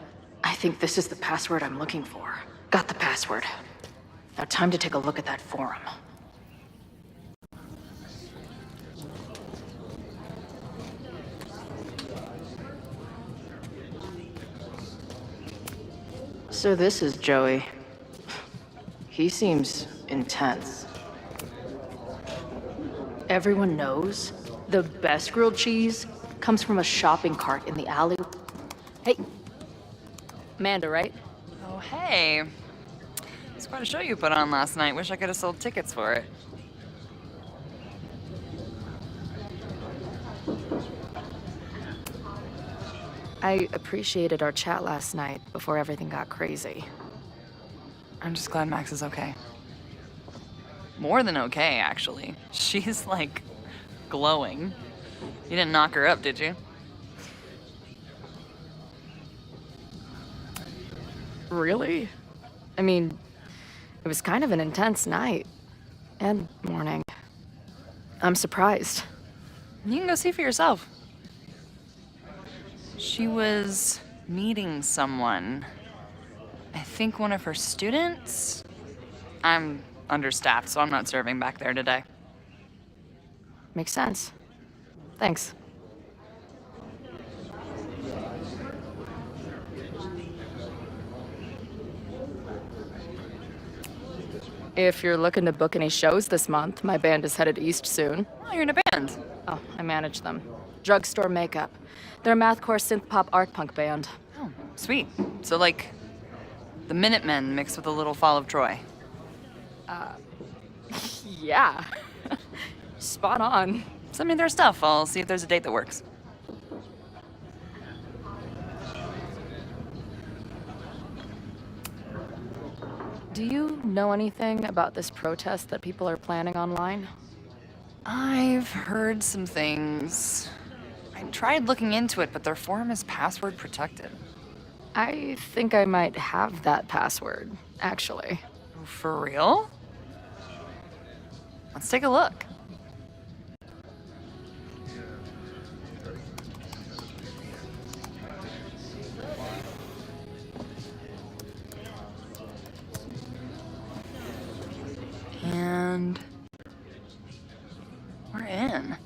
I think this is the password I'm looking for. Got the password. Now time to take a look at that forum. So this is Joey. He seems intense. Everyone knows the best grilled cheese comes from a shopping cart in the alley. Hey, Amanda, right? Oh, hey. It's quite a show you put on last night. Wish I could have sold tickets for it. I appreciated our chat last night before everything got crazy. I'm just glad Max is okay. More than okay, actually. She's, like, glowing. You didn't knock her up, did you? Really? I mean, it was kind of an intense night. And morning. I'm surprised. You can go see for yourself. She was meeting someone. I think one of her students? I'm understaffed, so I'm not serving back there today. Makes sense. Thanks. If you're looking to book any shows this month, my band is headed east soon. Oh, you're in a band? Oh, I manage them. Drugstore Makeup. They're a mathcore synth-pop art punk band. Oh, sweet. So, like, the Minutemen mixed with a little Fall of Troy. Yeah. Spot on. Send me their stuff. I'll see if there's a date that works. Do you know anything about this protest that people are planning online? I've heard some things. I tried looking into it, but their forum is password protected. I think I might have that password, actually. For real? Let's take a look. And We're in.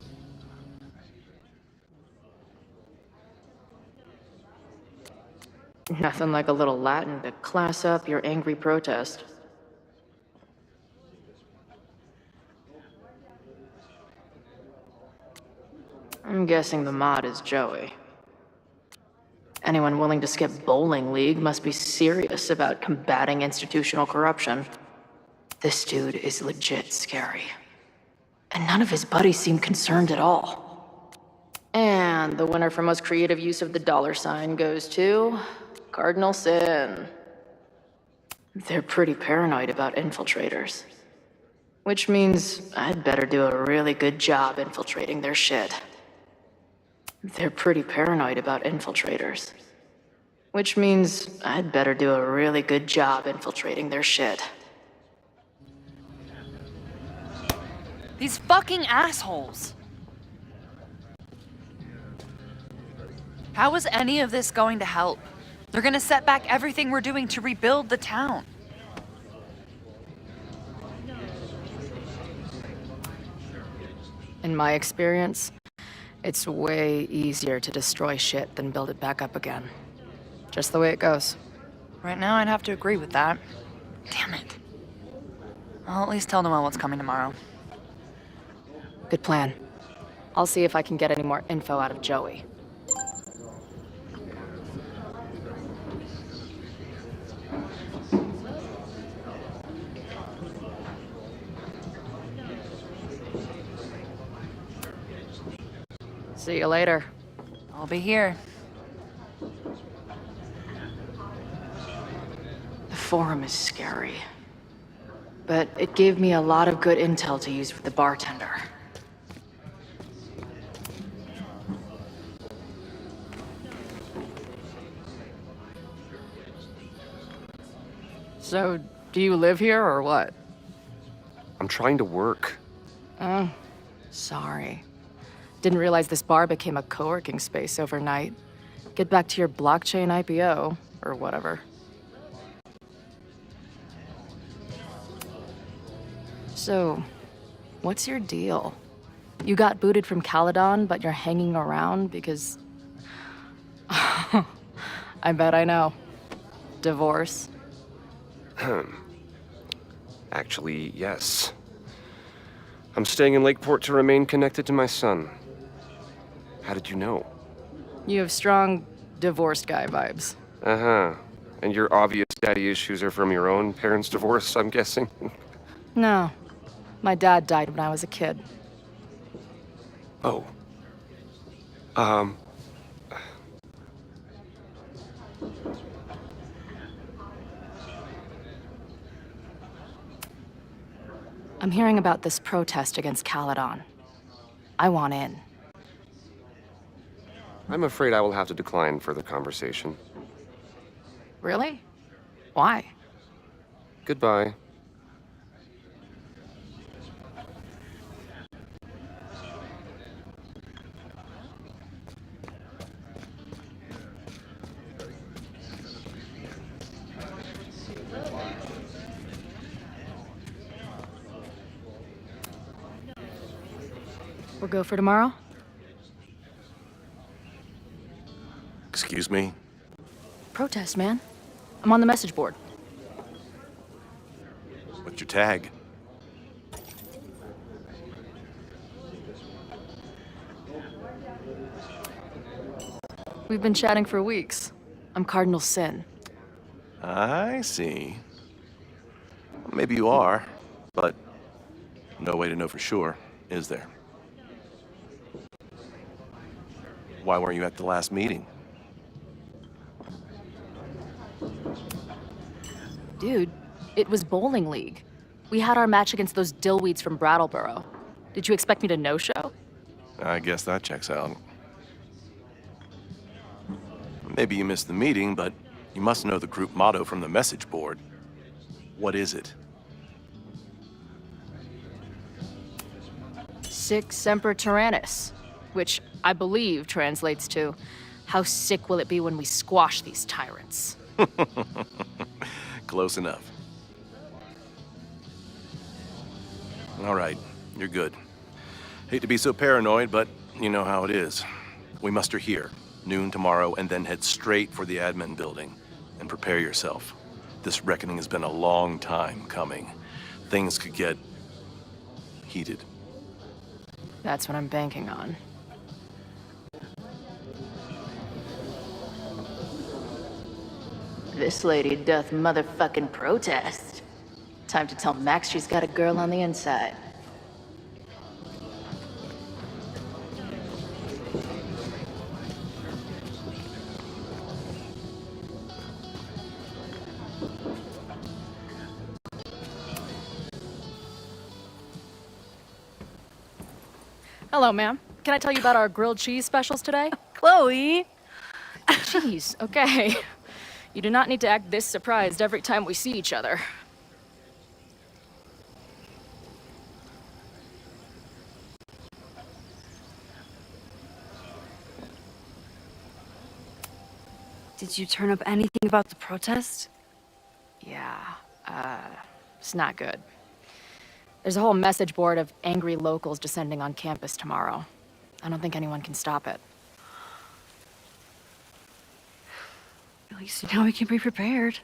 Nothing like a little Latin to class up your angry protest. I'm guessing the mod is Joey. Anyone willing to skip bowling league must be serious about combating institutional corruption. This dude is legit scary. And none of his buddies seem concerned at all. And the winner for most creative use of the $sign goes to Cardinal Sin. They're pretty paranoid about infiltrators. Which means I'd better do a really good job infiltrating their shit. They're pretty paranoid about infiltrators. Which means I'd better do a really good job infiltrating their shit. These fucking assholes. How is any of this going to help? They're gonna set back everything we're doing to rebuild the town. In my experience, it's way easier to destroy shit than build it back up again. Just the way it goes. Right now, I'd have to agree with that. Damn it. I'll at least tell Noelle what's coming tomorrow. Good plan. I'll see if I can get any more info out of Joey. See you later. I'll be here. The forum is scary. But it gave me a lot of good intel to use with the bartender. So, do you live here or what? I'm trying to work. Oh, sorry. Didn't realize this bar became a co-working space overnight. Get back to your blockchain IPO, or whatever. So, what's your deal? You got booted from Caledon, but you're hanging around because... I bet I know. Divorce? Actually, yes. I'm staying in Lakeport to remain connected to my son. How did you know? You have strong divorced guy vibes. Uh-huh. And your obvious daddy issues are from your own parents' divorce, I'm guessing? No. My dad died when I was a kid. Oh. I'm hearing about this protest against Caledon. I want in. I'm afraid I will have to decline further conversation. Really? Why? Goodbye. We'll go for tomorrow? Excuse me? Protest, man. I'm on the message board. What's your tag? We've been chatting for weeks. I'm Cardinal Sin. I see. Maybe you are, but no way to know for sure, is there? Why weren't you at the last meeting? Dude, it was bowling league. We had our match against those dillweeds from Brattleboro. Did you expect me to no-show? I guess that checks out. Maybe you missed the meeting, but you must know the group motto from the message board. What is it? Sic Semper Tyrannis, which I believe translates to, how sick will it be when we squash these tyrants? Close enough. All right, you're good. Hate to be so paranoid, but you know how it is. We muster here, noon tomorrow, and then head straight for the admin building. And prepare yourself. This reckoning has been a long time coming. Things could get heated. That's what I'm banking on. This lady doth motherfucking protest. Time to tell Max she's got a girl on the inside. Hello, ma'am. Can I tell you about our grilled cheese specials today? Chloe! Jeez, okay. You do not need to act this surprised every time we see each other. Did you turn up anything about the protest? Yeah, it's not good. There's a whole message board of angry locals descending on campus tomorrow. I don't think anyone can stop it. At least now we can be prepared.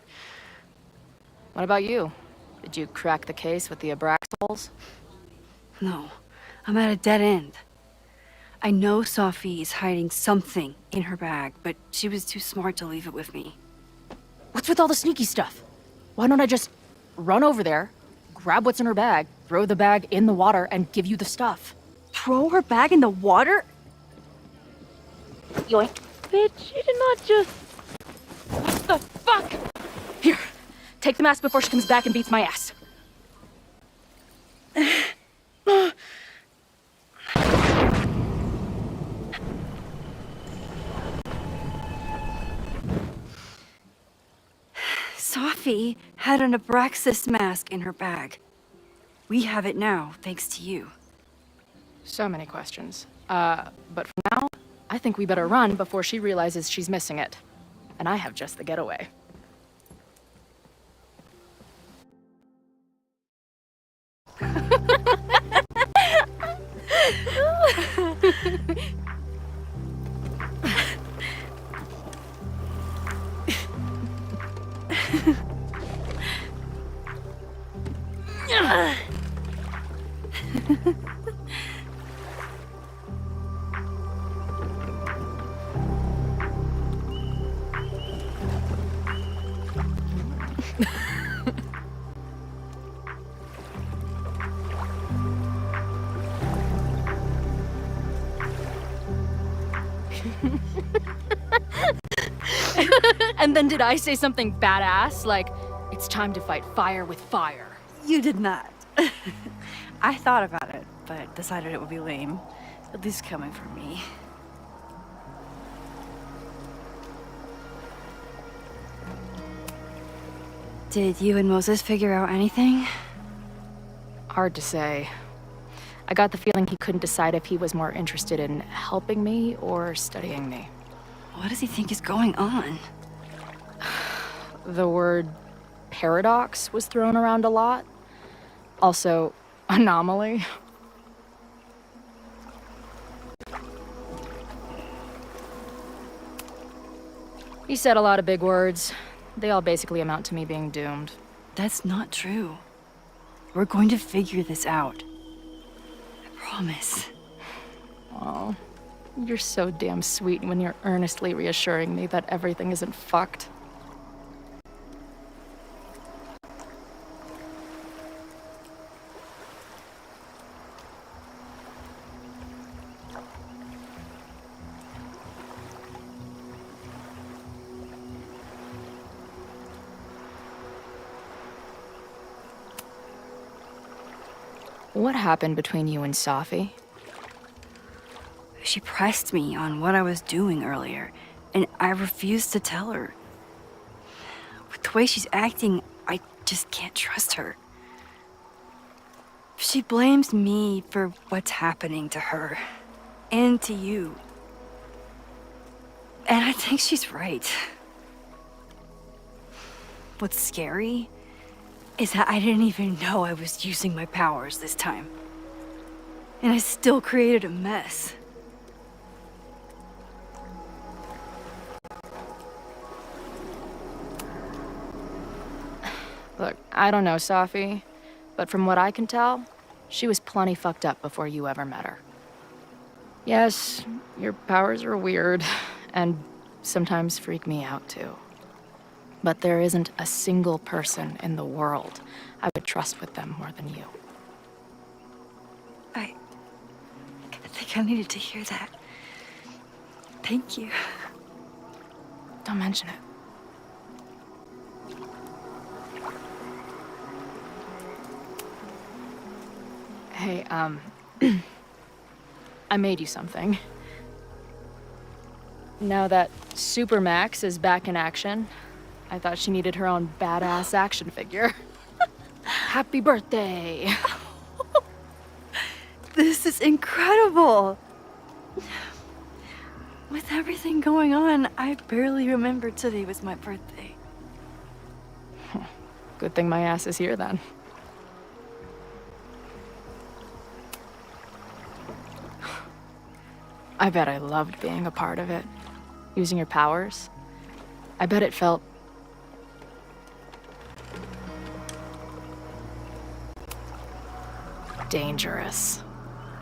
What about you? Did you crack the case with the Abraxels? No, I'm at a dead end. I know Sophie is hiding something in her bag, but she was too smart to leave it with me. What's with all the sneaky stuff? Why don't I just run over there, grab what's in her bag, throw the bag in the water, and give you the stuff? Throw her bag in the water? Yoink. Bitch, you did not just... What the fuck? Here, take the mask before she comes back and beats my ass. Sophie had an Abraxas mask in her bag. We have it now, thanks to you. So many questions. But for now, I think we better run before she realizes she's missing it. And I have just the getaway. And then did I say something badass? Like, it's time to fight fire with fire. You did not. I thought about it, but decided it would be lame. At least coming from me. Did you and Moses figure out anything? Hard to say. I got the feeling he couldn't decide if he was more interested in helping me or studying me. What does he think is going on? The word paradox was thrown around a lot. Also, anomaly. He said a lot of big words. They all basically amount to me being doomed. That's not true. We're going to figure this out. I promise. Oh, you're so damn sweet when you're earnestly reassuring me that everything isn't fucked. What happened between you and Sophie? She pressed me on what I was doing earlier, and I refused to tell her. With the way she's acting, I just can't trust her. She blames me for what's happening to her, and to you. And I think she's right. What's scary is that I didn't even know I was using my powers this time. And I still created a mess. Look, I don't know, Safi, but from what I can tell, she was plenty fucked up before you ever met her. Yes, your powers are weird, and sometimes freak me out too. But there isn't a single person in the world I would trust with them more than you. I think I needed to hear that. Thank you. Don't mention it. Hey, I made you something. Now that Supermax is back in action, I thought she needed her own badass action figure. Happy birthday! This is incredible! With everything going on, I barely remembered today was my birthday. Good thing my ass is here then. I bet I loved being a part of it. Using your powers. I bet it felt... dangerous.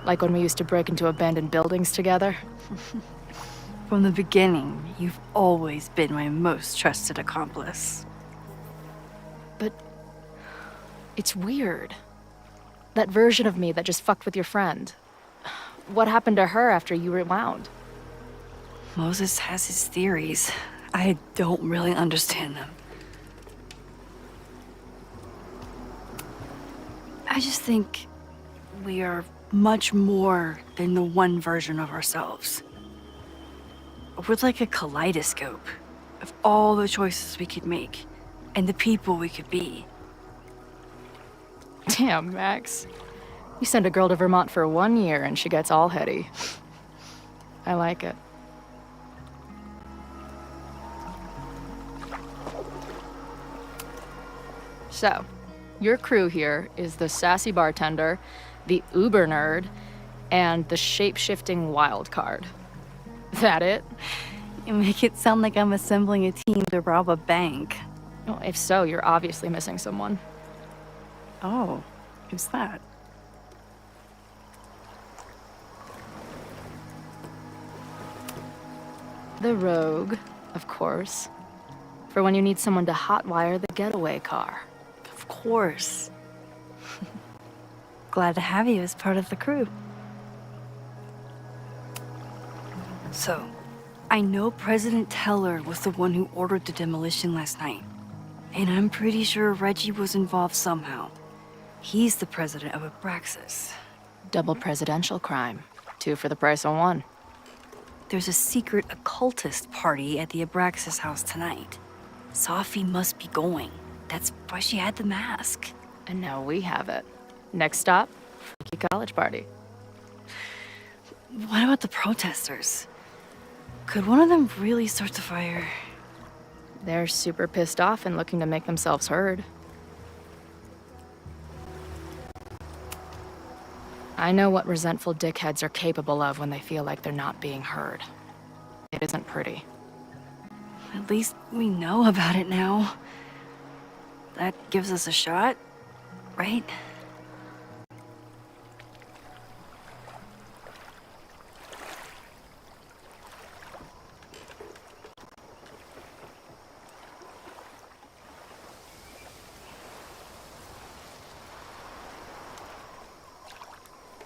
Like when we used to break into abandoned buildings together. From the beginning, you've always been my most trusted accomplice. But... it's weird. That version of me that just fucked with your friend. What happened to her after you rewound? Moses has his theories. I don't really understand them. I just think we are much more than the one version of ourselves. We're like a kaleidoscope of all the choices we could make and the people we could be. Damn, Max. You send a girl to Vermont for 1 year and she gets all heady. I like it. So, your crew here is the sassy bartender, the uber nerd, and the shape-shifting wild card. That it? You make it sound like I'm assembling a team to rob a bank. Well, if so, you're obviously missing someone. Oh, who's that? The rogue, of course. For when you need someone to hotwire the getaway car. Of course. Glad to have you as part of the crew. So, I know President Teller was the one who ordered the demolition last night. And I'm pretty sure Reggie was involved somehow. He's the president of Abraxas. Double presidential crime. 2 for the price of 1. There's a secret occultist party at the Abraxas house tonight. Safi must be going. That's why she had the mask. And now we have it. Next stop, freaky college party. What about the protesters? Could one of them really start the fire? They're super pissed off and looking to make themselves heard. I know what resentful dickheads are capable of when they feel like they're not being heard. It isn't pretty. At least we know about it now. That gives us a shot, right?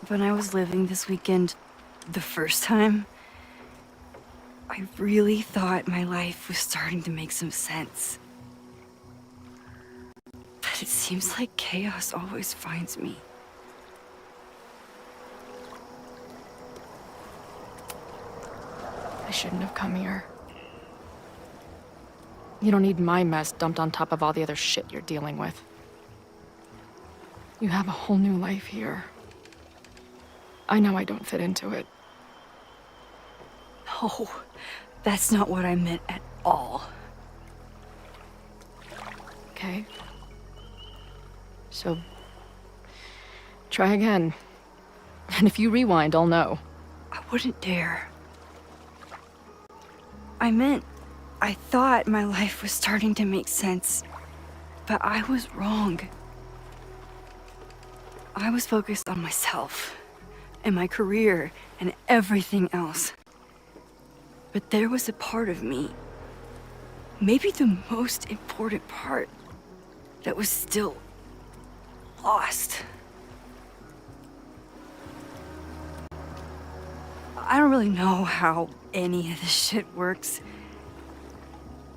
When I was living this weekend, the first time, I really thought my life was starting to make some sense. But it seems like chaos always finds me. I shouldn't have come here. You don't need my mess dumped on top of all the other shit you're dealing with. You have a whole new life here. I know I don't fit into it. No, that's not what I meant at all. Okay. So, try again. And if you rewind, I'll know. I wouldn't dare. I thought my life was starting to make sense, but I was wrong. I was focused on myself, and my career, and everything else. But there was a part of me, maybe the most important part, that was still lost. I don't really know how any of this shit works,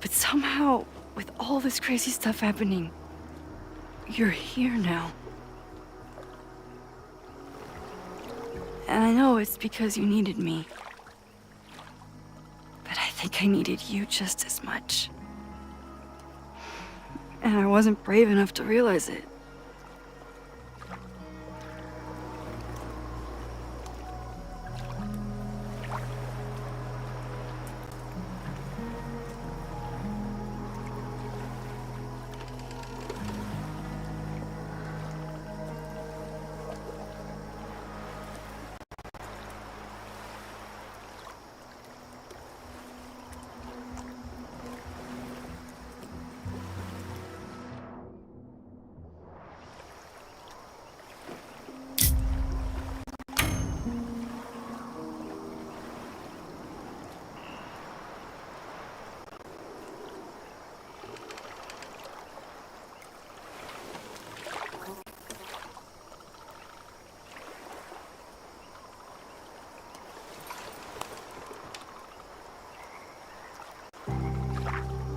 but somehow, with all this crazy stuff happening, you're here now. And I know it's because you needed me. But I think I needed you just as much. And I wasn't brave enough to realize it.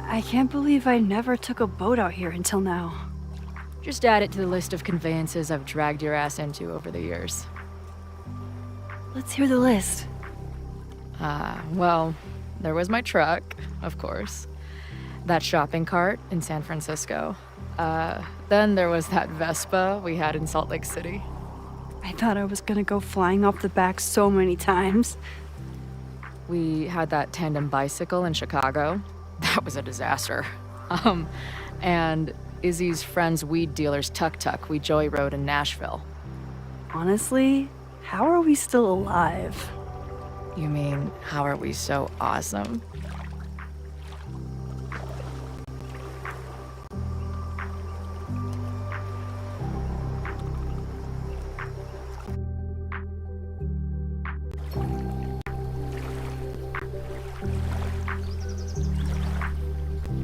I can't believe I never took a boat out here until now. Just add it to the list of conveyances I've dragged your ass into over the years. Let's hear the list. Well, there was my truck, of course. That shopping cart in San Francisco. Then there was that Vespa we had in Salt Lake City. I thought I was gonna go flying off the back so many times. We had that tandem bicycle in Chicago. That was a disaster. And Izzy's friend's weed dealer's tuk-tuk we joyrode in Nashville. Honestly, how are we still alive? You mean, how are we so awesome?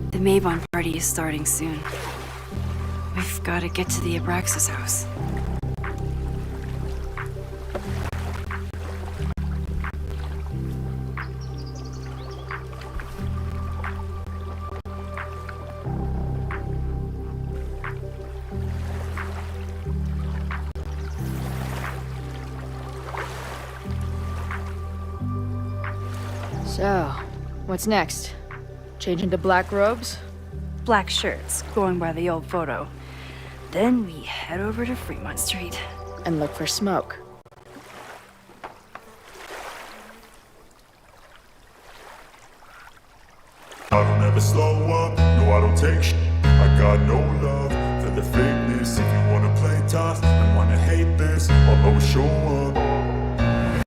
The Mavon party is starting soon. We've got to get to the Abraxas house. So, what's next? Change into black robes? Black shirts, going by the old photo. Then we head over to Fremont Street. And look for smoke. I don't ever slow up, no I don't take sh**. I got no love for the fakeness. If you wanna play tough,